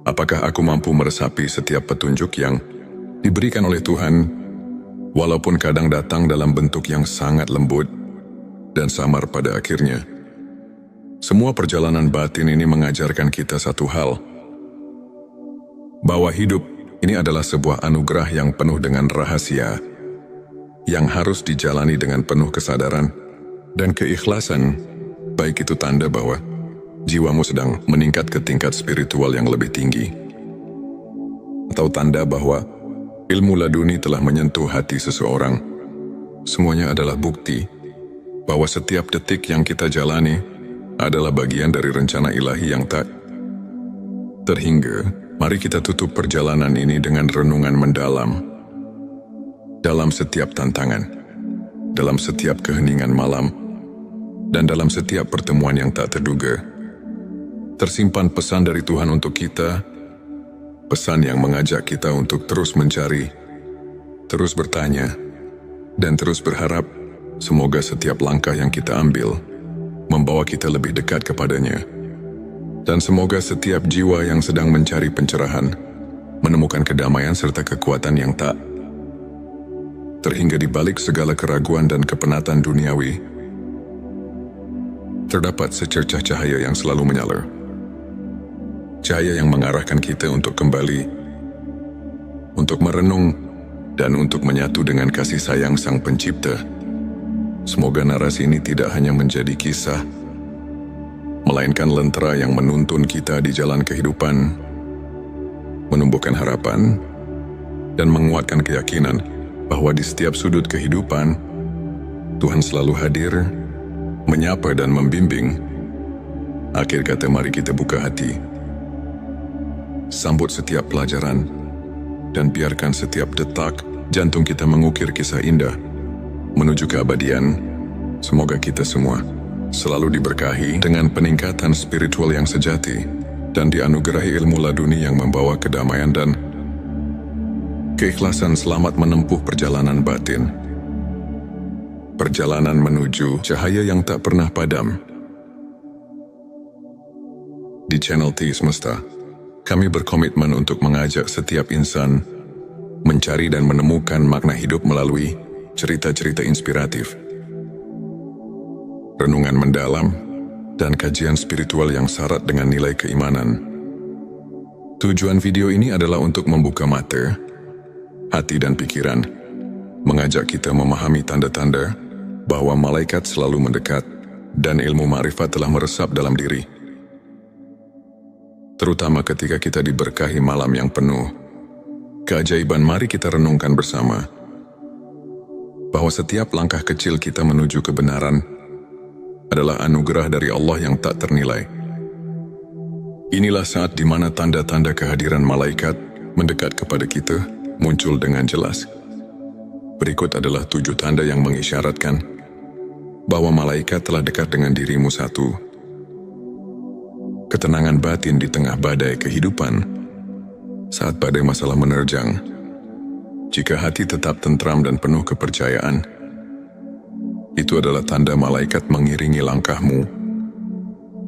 Apakah aku mampu meresapi setiap petunjuk yang diberikan oleh Tuhan, walaupun kadang datang dalam bentuk yang sangat lembut dan samar pada akhirnya? Semua perjalanan batin ini mengajarkan kita satu hal, bahwa hidup ini adalah sebuah anugerah yang penuh dengan rahasia, yang harus dijalani dengan penuh kesadaran dan keikhlasan, baik itu tanda bahwa jiwamu sedang meningkat ke tingkat spiritual yang lebih tinggi, atau tanda bahwa ilmu laduni telah menyentuh hati seseorang. Semuanya adalah bukti bahwa setiap detik yang kita jalani adalah bagian dari rencana ilahi yang tak terhingga. Mari kita tutup perjalanan ini dengan renungan mendalam. Dalam setiap tantangan, dalam setiap keheningan malam, dan dalam setiap pertemuan yang tak terduga, tersimpan pesan dari Tuhan untuk kita, pesan yang mengajak kita untuk terus mencari, terus bertanya, dan terus berharap. Semoga setiap langkah yang kita ambil membawa kita lebih dekat kepadanya, dan semoga setiap jiwa yang sedang mencari pencerahan menemukan kedamaian serta kekuatan yang tak terhingga di balik segala keraguan dan kepenatan duniawi. Terdapat secercah cahaya yang selalu menyala, cahaya yang mengarahkan kita untuk kembali untuk merenung, dan untuk menyatu dengan kasih sayang Sang Pencipta. Semoga narasi ini tidak hanya menjadi kisah, melainkan lentera yang menuntun kita di jalan kehidupan, menumbuhkan harapan, dan menguatkan keyakinan bahwa di setiap sudut kehidupan, Tuhan selalu hadir, menyapa dan membimbing. Akhir kata, mari kita buka hati, sambut setiap pelajaran, dan biarkan setiap detak jantung kita mengukir kisah indah menuju keabadian. Semoga kita semua selalu diberkahi dengan peningkatan spiritual yang sejati dan dianugerahi ilmu laduni yang membawa kedamaian dan keikhlasan selamat menempuh perjalanan batin. Perjalanan menuju cahaya yang tak pernah padam. Di channel T Semesta, kami berkomitmen untuk mengajak setiap insan mencari dan menemukan makna hidup melalui cerita-cerita inspiratif, renungan mendalam, dan kajian spiritual yang syarat dengan nilai keimanan. Tujuan video ini adalah untuk membuka mata, hati dan pikiran, mengajak kita memahami tanda-tanda bahwa malaikat selalu mendekat dan ilmu ma'rifat telah meresap dalam diri. Terutama ketika kita diberkahi malam yang penuh keajaiban, mari kita renungkan bersama bahwa setiap langkah kecil kita menuju kebenaran adalah anugerah dari Allah yang tak ternilai. Inilah saat di mana tanda-tanda kehadiran malaikat mendekat kepada kita muncul dengan jelas. Berikut adalah 7 tanda yang mengisyaratkan bahwa malaikat telah dekat dengan dirimu. 1. Ketenangan batin di tengah badai kehidupan. Saat badai masalah menerjang, jika hati tetap tentram dan penuh kepercayaan, itu adalah tanda malaikat mengiringi langkahmu.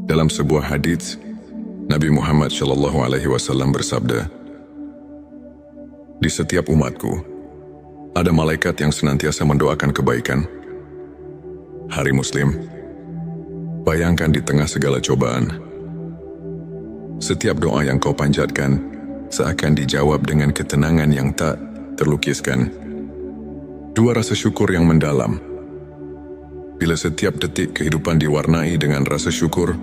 Dalam sebuah hadits, Nabi Muhammad SAW bersabda, "Di setiap umatku, ada malaikat yang senantiasa mendoakan kebaikan." Hari Muslim, bayangkan di tengah segala cobaan, setiap doa yang kau panjatkan seakan dijawab dengan ketenangan yang tak terlukiskan. 2. Rasa syukur yang mendalam. Bila setiap detik kehidupan diwarnai dengan rasa syukur,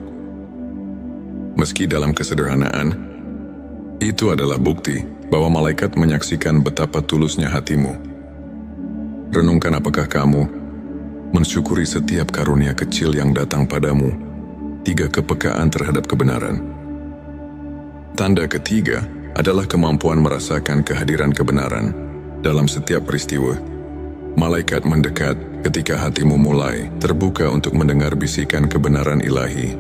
meski dalam kesederhanaan, itu adalah bukti bahwa malaikat menyaksikan betapa tulusnya hatimu. Renungkan, apakah kamu mensyukuri setiap karunia kecil yang datang padamu? 3. Kepekaan terhadap kebenaran. Tanda ketiga adalah kemampuan merasakan kehadiran kebenaran dalam setiap peristiwa. Malaikat mendekat ketika hatimu mulai terbuka untuk mendengar bisikan kebenaran ilahi.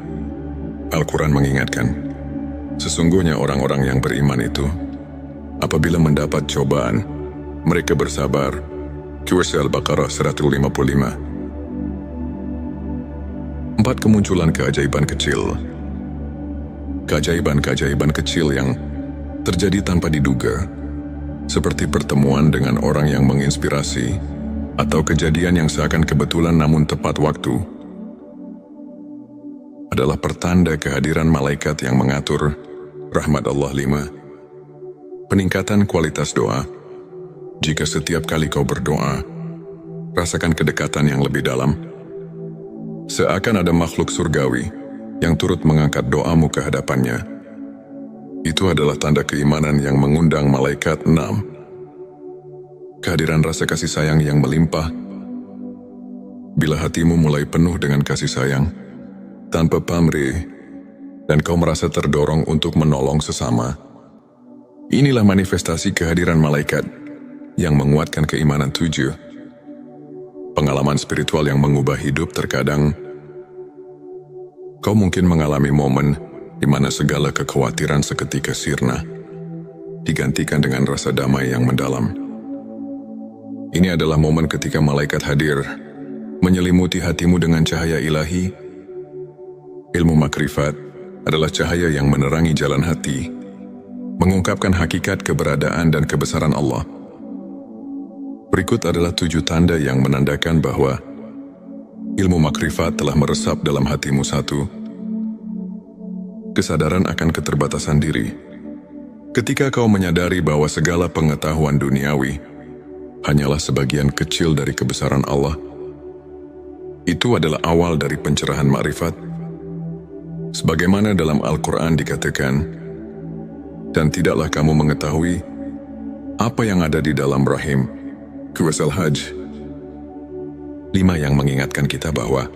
Al-Quran mengingatkan, sesungguhnya orang-orang yang beriman itu, apabila mendapat cobaan, mereka bersabar. Surah Al-Baqarah 155. 4. Kemunculan keajaiban kecil. Keajaiban-keajaiban kecil yang terjadi tanpa diduga, seperti pertemuan dengan orang yang menginspirasi, atau kejadian yang seakan kebetulan namun tepat waktu, adalah pertanda kehadiran malaikat yang mengatur rahmat Allah. 5. Peningkatan kualitas doa. Jika setiap kali kau berdoa, rasakan kedekatan yang lebih dalam, seakan ada makhluk surgawi yang turut mengangkat doamu ke hadapannya. Itu adalah tanda keimanan yang mengundang malaikat. 6. Kehadiran rasa kasih sayang yang melimpah. Bila hatimu mulai penuh dengan kasih sayang, tanpa pamrih, dan kau merasa terdorong untuk menolong sesama, inilah manifestasi kehadiran malaikat yang menguatkan keimanan. 7. Pengalaman spiritual yang mengubah hidup. Terkadang, kau mungkin mengalami momen di mana segala kekhawatiran seketika sirna, digantikan dengan rasa damai yang mendalam. Ini adalah momen ketika malaikat hadir, menyelimuti hatimu dengan cahaya ilahi. Ilmu makrifat adalah cahaya yang menerangi jalan hati, mengungkapkan hakikat keberadaan dan kebesaran Allah. Berikut adalah 7 tanda yang menandakan bahwa ilmu makrifat telah meresap dalam hatimu. 1. Kesadaran akan keterbatasan diri. Ketika kau menyadari bahwa segala pengetahuan duniawi hanyalah sebagian kecil dari kebesaran Allah, itu adalah awal dari pencerahan makrifat. Sebagaimana dalam Al-Quran dikatakan, dan tidaklah kamu mengetahui apa yang ada di dalam rahim. Surah Al-Hajj 5 yang mengingatkan kita bahwa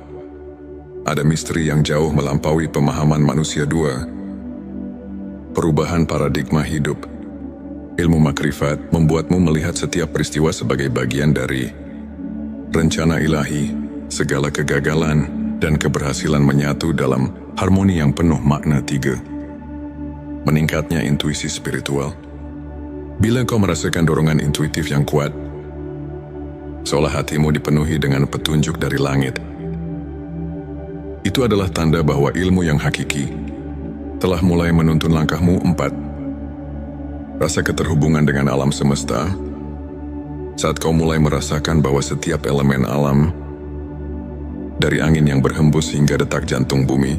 ada misteri yang jauh melampaui pemahaman manusia. 2. Perubahan paradigma hidup. Ilmu makrifat membuatmu melihat setiap peristiwa sebagai bagian dari rencana ilahi. Segala kegagalan dan keberhasilan menyatu dalam harmoni yang penuh makna. 3. Meningkatnya intuisi spiritual. Bila kau merasakan dorongan intuitif yang kuat, seolah hatimu dipenuhi dengan petunjuk dari langit, itu adalah tanda bahwa ilmu yang hakiki telah mulai menuntun langkahmu. 4. Rasa keterhubungan dengan alam semesta. Saat kau mulai merasakan bahwa setiap elemen alam, dari angin yang berhembus hingga detak jantung bumi,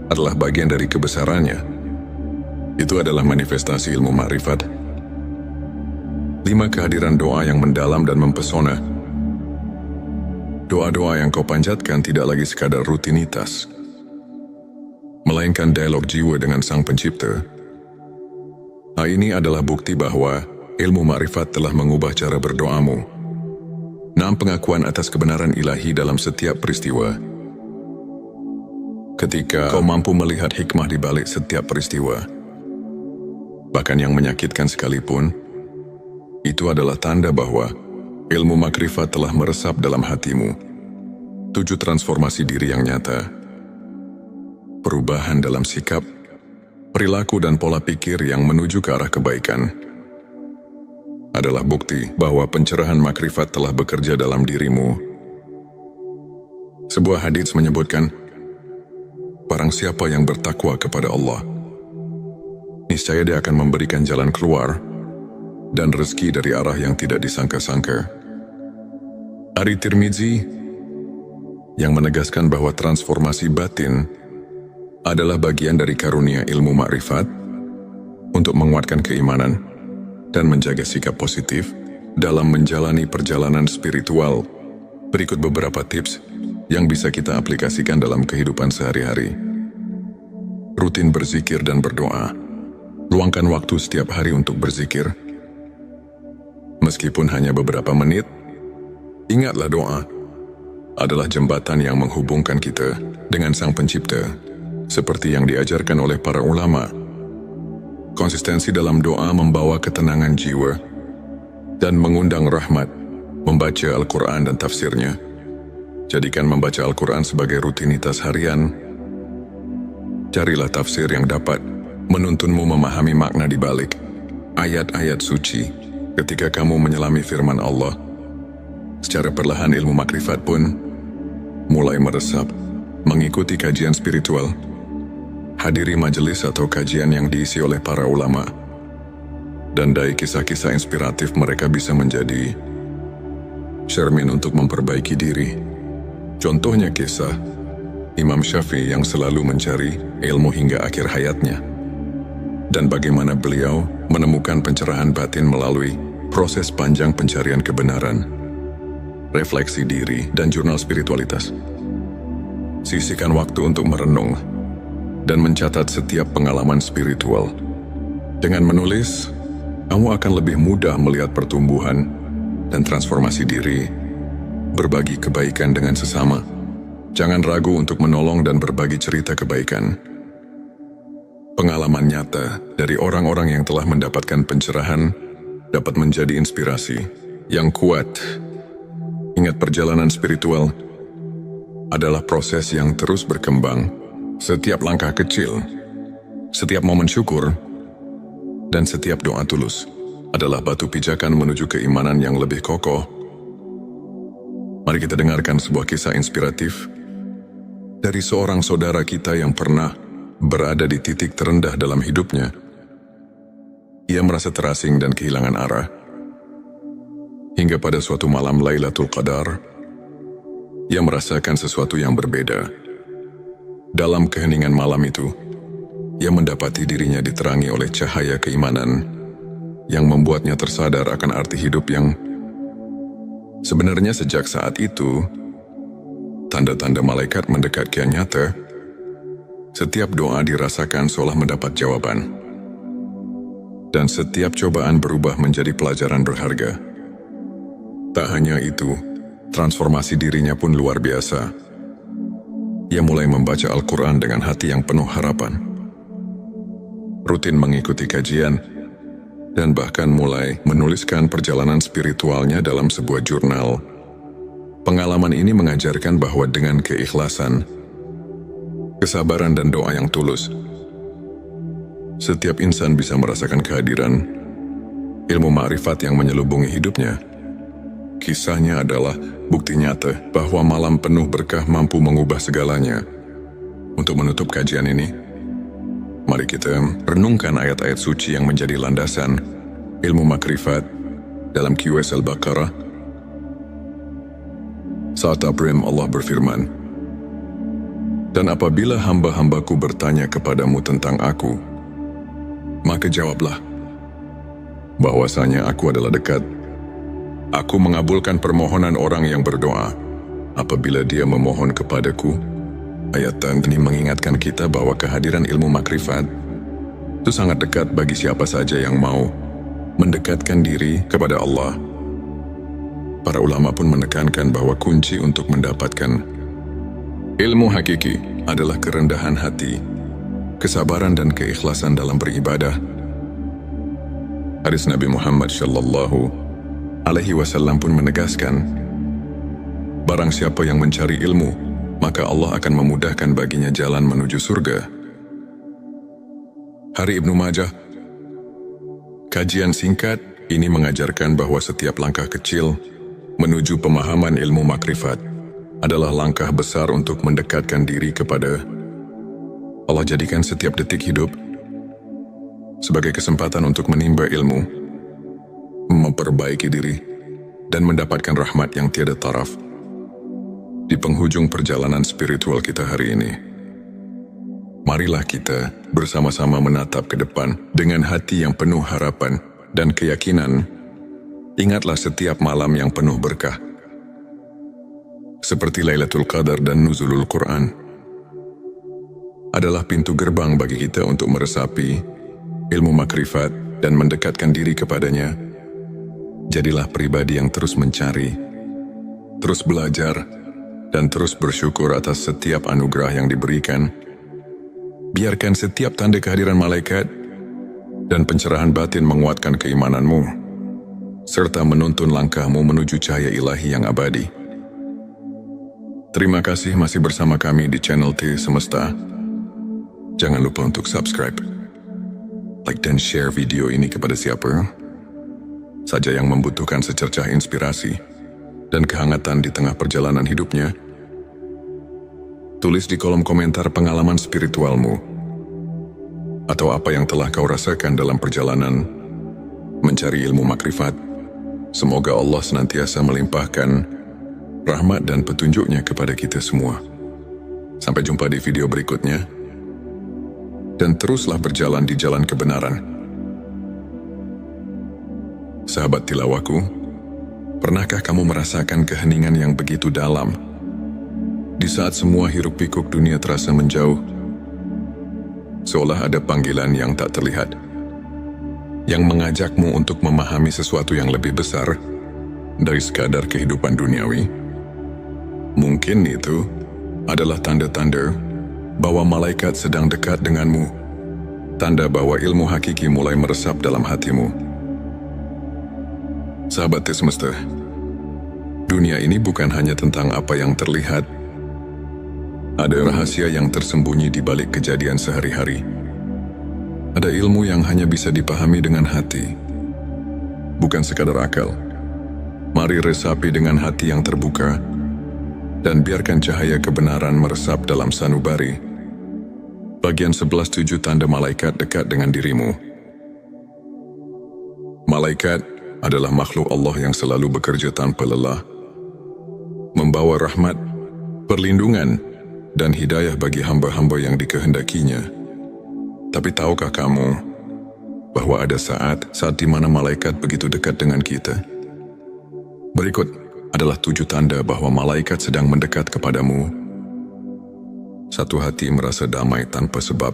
adalah bagian dari kebesarannya, itu adalah manifestasi ilmu makrifat. 5. Kehadiran doa yang mendalam dan mempesona. Doa-doa yang kau panjatkan tidak lagi sekadar rutinitas, melainkan dialog jiwa dengan Sang Pencipta. Hal ini adalah bukti bahwa ilmu makrifat telah mengubah cara berdoamu. 6. Pengakuan atas kebenaran ilahi dalam setiap peristiwa. Ketika kau mampu melihat hikmah di balik setiap peristiwa, bahkan yang menyakitkan sekalipun, itu adalah tanda bahwa ilmu makrifat telah meresap dalam hatimu. 7. Transformasi diri yang nyata. Perubahan dalam sikap, perilaku dan pola pikir yang menuju ke arah kebaikan adalah bukti bahwa pencerahan makrifat telah bekerja dalam dirimu. Sebuah hadits menyebutkan, barang siapa yang bertakwa kepada Allah, niscaya dia akan memberikan jalan keluar dan rezeki dari arah yang tidak disangka-sangka. Ari Tirmizi yang menegaskan bahwa transformasi batin adalah bagian dari karunia ilmu makrifat untuk menguatkan keimanan dan menjaga sikap positif dalam menjalani perjalanan spiritual. Berikut beberapa tips yang bisa kita aplikasikan dalam kehidupan sehari-hari. Rutin berzikir dan berdoa. Luangkan waktu setiap hari untuk berzikir. Meskipun hanya beberapa menit, ingatlah doa adalah jembatan yang menghubungkan kita dengan Sang Pencipta, seperti yang diajarkan oleh para ulama. Konsistensi dalam doa membawa ketenangan jiwa dan mengundang rahmat. Membaca Al-Quran dan tafsirnya. Jadikan membaca Al-Quran sebagai rutinitas harian. Carilah tafsir yang dapat menuntunmu memahami makna di balik ayat-ayat suci. Ketika kamu menyelami firman Allah, secara perlahan ilmu makrifat pun mulai meresap. Mengikuti kajian spiritual. Hadiri majelis atau kajian yang diisi oleh para ulama. Dan dari kisah-kisah inspiratif mereka bisa menjadi cermin untuk memperbaiki diri. Contohnya kisah Imam Syafi'i yang selalu mencari ilmu hingga akhir hayatnya. Dan bagaimana beliau menemukan pencerahan batin melalui proses panjang pencarian kebenaran, refleksi diri, dan jurnal spiritualitas. Sisihkan waktu untuk merenung dan mencatat setiap pengalaman spiritual. Dengan menulis, kamu akan lebih mudah melihat pertumbuhan dan transformasi diri. Berbagi kebaikan dengan sesama. Jangan ragu untuk menolong dan berbagi cerita kebaikan. Pengalaman nyata dari orang-orang yang telah mendapatkan pencerahan dapat menjadi inspirasi yang kuat. Ingat, perjalanan spiritual adalah proses yang terus berkembang. Setiap langkah kecil, setiap momen syukur, dan setiap doa tulus adalah batu pijakan menuju keimanan yang lebih kokoh. Mari kita dengarkan sebuah kisah inspiratif dari seorang saudara kita yang pernah berada di titik terendah dalam hidupnya. Ia merasa terasing dan kehilangan arah. Hingga pada suatu malam Lailatul Qadar, ia merasakan sesuatu yang berbeda. Dalam keheningan malam itu, ia mendapati dirinya diterangi oleh cahaya keimanan yang membuatnya tersadar akan arti hidup yang sebenarnya sejak saat itu, tanda-tanda malaikat mendekat kian nyata. Setiap doa dirasakan seolah mendapat jawaban. Dan setiap cobaan berubah menjadi pelajaran berharga. Tak hanya itu, transformasi dirinya pun luar biasa. Ia mulai membaca Al-Quran dengan hati yang penuh harapan. Rutin mengikuti kajian, dan bahkan mulai menuliskan perjalanan spiritualnya dalam sebuah jurnal. Pengalaman ini mengajarkan bahwa dengan keikhlasan, kesabaran dan doa yang tulus, setiap insan bisa merasakan kehadiran ilmu ma'rifat yang menyelubungi hidupnya. Kisahnya adalah bukti nyata bahwa malam penuh berkah mampu mengubah segalanya. Untuk menutup kajian ini, mari kita renungkan ayat-ayat suci yang menjadi landasan ilmu makrifat dalam QS Al-Baqarah. Saat Abrim Allah berfirman, "Dan apabila hamba-hambaku bertanya kepadamu tentang aku, maka jawablah bahwasanya aku adalah dekat. Aku mengabulkan permohonan orang yang berdoa apabila dia memohon kepadaku." Ayat ini mengingatkan kita bahwa kehadiran ilmu makrifat itu sangat dekat bagi siapa saja yang mau mendekatkan diri kepada Allah. Para ulama pun menekankan bahwa kunci untuk mendapatkan ilmu hakiki adalah kerendahan hati, kesabaran dan keikhlasan dalam beribadah. Hadis Nabi Muhammad SAW pun menegaskan, barang siapa yang mencari ilmu, maka Allah akan memudahkan baginya jalan menuju surga. Hari Ibnu Majah. Kajian singkat ini mengajarkan bahwa setiap langkah kecil menuju pemahaman ilmu makrifat adalah langkah besar untuk mendekatkan diri kepada Allah. Jadikan setiap detik hidup sebagai kesempatan untuk menimba ilmu, memperbaiki diri, dan mendapatkan rahmat yang tiada taraf. Di penghujung perjalanan spiritual kita hari ini, marilah kita bersama-sama menatap ke depan dengan hati yang penuh harapan dan keyakinan. Ingatlah setiap malam yang penuh berkah, seperti Lailatul Qadar dan Nuzulul Quran, adalah pintu gerbang bagi kita untuk meresapi ilmu makrifat dan mendekatkan diri kepadanya. Jadilah pribadi yang terus mencari, terus belajar, dan terus bersyukur atas setiap anugerah yang diberikan. Biarkan setiap tanda kehadiran malaikat dan pencerahan batin menguatkan keimananmu, serta menuntun langkahmu menuju cahaya ilahi yang abadi. Terima kasih masih bersama kami di channel T Semesta. Jangan lupa untuk subscribe, like dan share video ini kepada siapa saja yang membutuhkan secercah inspirasi dan kehangatan di tengah perjalanan hidupnya. Tulis di kolom komentar pengalaman spiritualmu atau apa yang telah kau rasakan dalam perjalanan mencari ilmu makrifat. Semoga Allah senantiasa melimpahkan rahmat dan petunjuknya kepada kita semua. Sampai jumpa di video berikutnya, dan teruslah berjalan di jalan kebenaran. Sahabat tilawaku, pernahkah kamu merasakan keheningan yang begitu dalam di saat semua hiruk pikuk dunia terasa menjauh? Seolah ada panggilan yang tak terlihat yang mengajakmu untuk memahami sesuatu yang lebih besar dari sekadar kehidupan duniawi. Mungkin itu adalah tanda-tanda bahwa malaikat sedang dekat denganmu, tanda bahwa ilmu hakiki mulai meresap dalam hatimu. Sahabat Semesta, dunia ini bukan hanya tentang apa yang terlihat. Ada rahasia yang tersembunyi di balik kejadian sehari-hari. Ada ilmu yang hanya bisa dipahami dengan hati, bukan sekadar akal. Mari resapi dengan hati yang terbuka, dan biarkan cahaya kebenaran meresap dalam sanubari. Bagian 11.7 tanda malaikat dekat dengan dirimu. Malaikat adalah makhluk Allah yang selalu bekerja tanpa lelah, membawa rahmat, perlindungan, dan hidayah bagi hamba-hamba yang dikehendakinya. Tapi tahukah kamu bahwa ada saat di mana malaikat begitu dekat dengan kita? Berikut adalah 7 tanda bahwa malaikat sedang mendekat kepadamu. 1. Hati merasa damai tanpa sebab.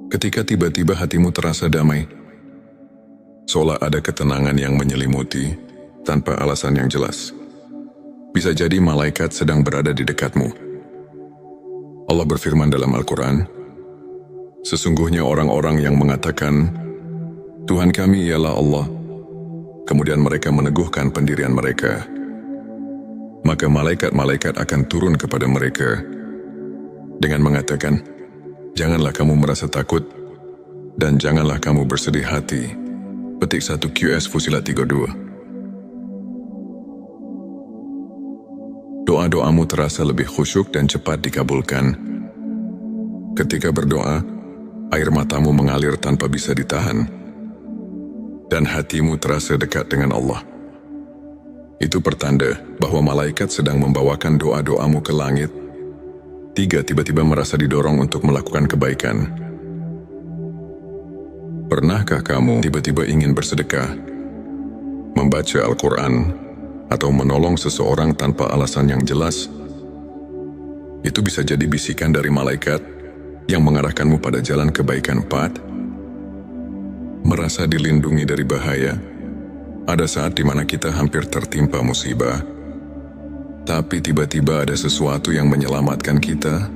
Ketika tiba-tiba hatimu terasa damai, seolah ada ketenangan yang menyelimuti tanpa alasan yang jelas. Bisa jadi malaikat sedang berada di dekatmu. Allah berfirman dalam Al-Quran, sesungguhnya orang-orang yang mengatakan, Tuhan kami ialah Allah, kemudian mereka meneguhkan pendirian mereka, maka malaikat-malaikat akan turun kepada mereka dengan mengatakan, janganlah kamu merasa takut dan janganlah kamu bersedih hati. Petik 1 QS Fusilat 32. Doa-doamu terasa lebih khusyuk dan cepat dikabulkan. Ketika berdoa, air matamu mengalir tanpa bisa ditahan, dan hatimu terasa dekat dengan Allah. Itu pertanda bahwa malaikat sedang membawakan doa-doamu ke langit. 3. Tiba-tiba merasa didorong untuk melakukan kebaikan. Pernahkah kamu tiba-tiba ingin bersedekah, membaca Al-Quran, atau menolong seseorang tanpa alasan yang jelas? Itu bisa jadi bisikan dari malaikat yang mengarahkanmu pada jalan kebaikan. 4. Merasa dilindungi dari bahaya. Ada saat di mana kita hampir tertimpa musibah, tapi tiba-tiba ada sesuatu yang menyelamatkan kita.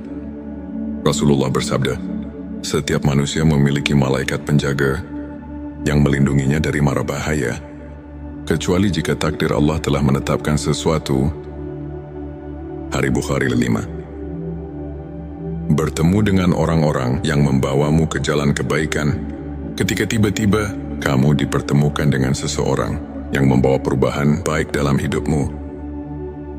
Rasulullah bersabda, setiap manusia memiliki malaikat penjaga yang melindunginya dari mara bahaya, kecuali jika takdir Allah telah menetapkan sesuatu. Hari Bukhari 5. Bertemu dengan orang-orang yang membawamu ke jalan kebaikan. Ketika tiba-tiba kamu dipertemukan dengan seseorang yang membawa perubahan baik dalam hidupmu,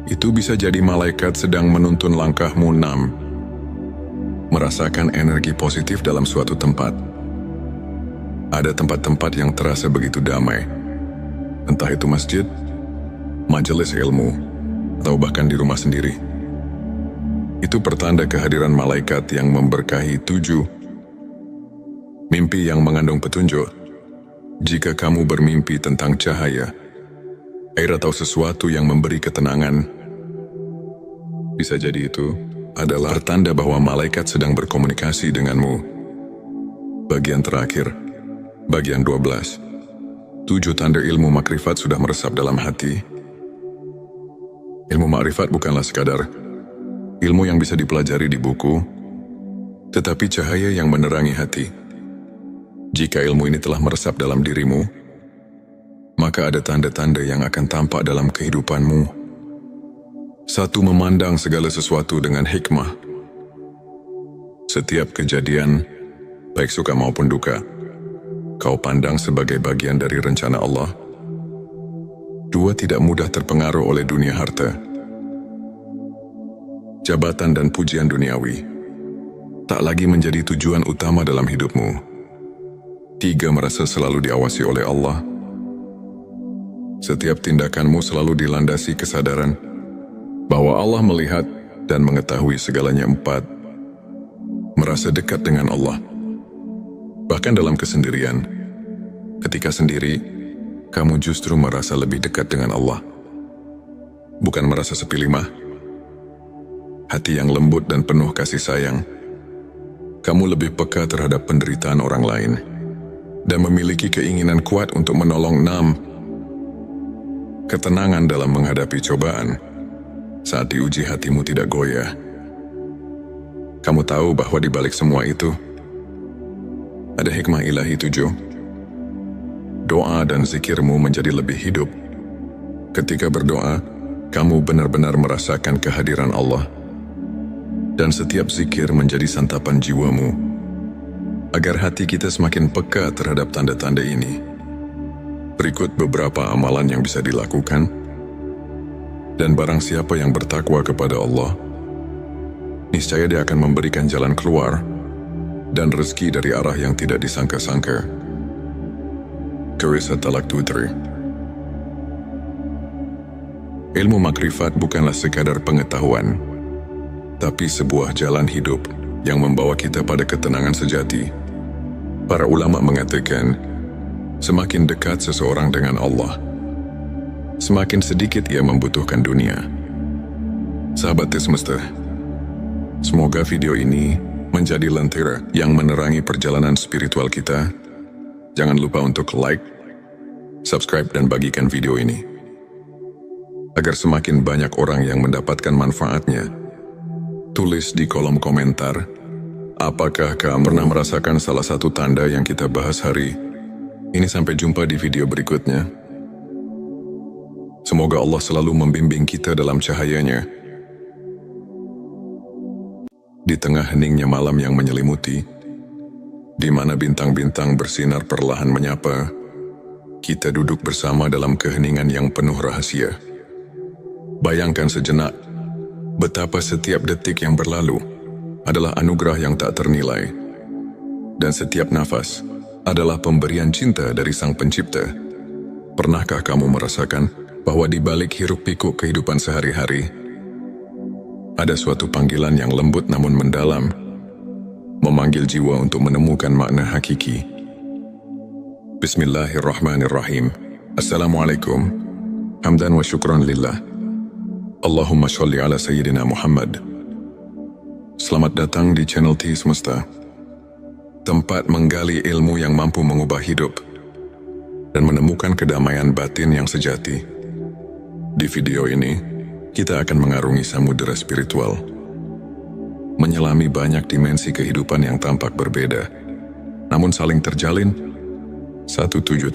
itu bisa jadi malaikat sedang menuntun langkahmu. 6. Merasakan energi positif dalam suatu tempat. Ada tempat-tempat yang terasa begitu damai, entah itu masjid, majelis ilmu, atau bahkan di rumah sendiri. Itu pertanda kehadiran malaikat yang memberkahi. 7. Mimpi yang mengandung petunjuk. Jika kamu bermimpi tentang cahaya, air atau sesuatu yang memberi ketenangan, bisa jadi itu adalah pertanda bahwa malaikat sedang berkomunikasi denganmu. Bagian terakhir, bagian 12. 7 tanda ilmu makrifat sudah meresap dalam hati. Ilmu makrifat bukanlah sekadar ilmu yang bisa dipelajari di buku, tetapi cahaya yang menerangi hati. Jika ilmu ini telah meresap dalam dirimu, maka ada tanda-tanda yang akan tampak dalam kehidupanmu. 1. Memandang segala sesuatu dengan hikmah. Setiap kejadian, baik suka maupun duka, kau pandang sebagai bagian dari rencana Allah. 2. Tidak mudah terpengaruh oleh dunia harta, jabatan dan pujian duniawi tak lagi menjadi tujuan utama dalam hidupmu. 3. Merasa selalu diawasi oleh Allah. Setiap tindakanmu selalu dilandasi kesadaran bahwa Allah melihat dan mengetahui segalanya. 4. Merasa dekat dengan Allah, bahkan dalam kesendirian. Ketika sendiri, kamu justru merasa lebih dekat dengan Allah. Bukan merasa sepi. 5. Hati yang lembut dan penuh kasih sayang. Kamu lebih peka terhadap penderitaan orang lain dan memiliki keinginan kuat untuk menolong. 6. Ketenangan dalam menghadapi cobaan. Saat diuji, hatimu tidak goyah. Kamu tahu bahwa di balik semua itu ada hikmah ilahi. 7. Doa dan zikirmu menjadi lebih hidup. Ketika berdoa, kamu benar-benar merasakan kehadiran Allah, dan setiap zikir menjadi santapan jiwamu. Agar hati kita semakin peka terhadap tanda-tanda ini, berikut beberapa amalan yang bisa dilakukan. Dan barang siapa yang bertakwa kepada Allah, niscaya Dia akan memberikan jalan keluar dan rezeki dari arah yang tidak disangka-sangka. Qur'an Talaq 23. Ilmu makrifat bukanlah sekadar pengetahuan, tapi sebuah jalan hidup yang membawa kita pada ketenangan sejati. Para ulama mengatakan, semakin dekat seseorang dengan Allah, semakin sedikit ia membutuhkan dunia. Sahabat semesta, semoga video ini menjadi lentera yang menerangi perjalanan spiritual kita. Jangan lupa untuk like, subscribe, dan bagikan video ini, agar semakin banyak orang yang mendapatkan manfaatnya. Tulis di kolom komentar, apakah kamu pernah merasakan salah satu tanda yang kita bahas hari ini? Sampai jumpa di video berikutnya. Semoga Allah selalu membimbing kita dalam cahayanya. Di tengah heningnya malam yang menyelimuti, di mana bintang-bintang bersinar perlahan menyapa, kita duduk bersama dalam keheningan yang penuh rahasia. Bayangkan sejenak, betapa setiap detik yang berlalu adalah anugerah yang tak ternilai, dan setiap nafas adalah pemberian cinta dari Sang Pencipta. Pernahkah kamu merasakan bahwa di balik hiruk-pikuk kehidupan sehari-hari, ada suatu panggilan yang lembut namun mendalam, memanggil jiwa untuk menemukan makna hakiki? Bismillahirrahmanirrahim. Assalamualaikum. Hamdan wa syukran lillah. Allahumma sholli ala Sayyidina Muhammad. Selamat datang di channel T Semesta, tempat menggali ilmu yang mampu mengubah hidup dan menemukan kedamaian batin yang sejati. Di video ini, kita akan mengarungi samudera spiritual, menyelami banyak dimensi kehidupan yang tampak berbeda, namun saling terjalin satu tujuan.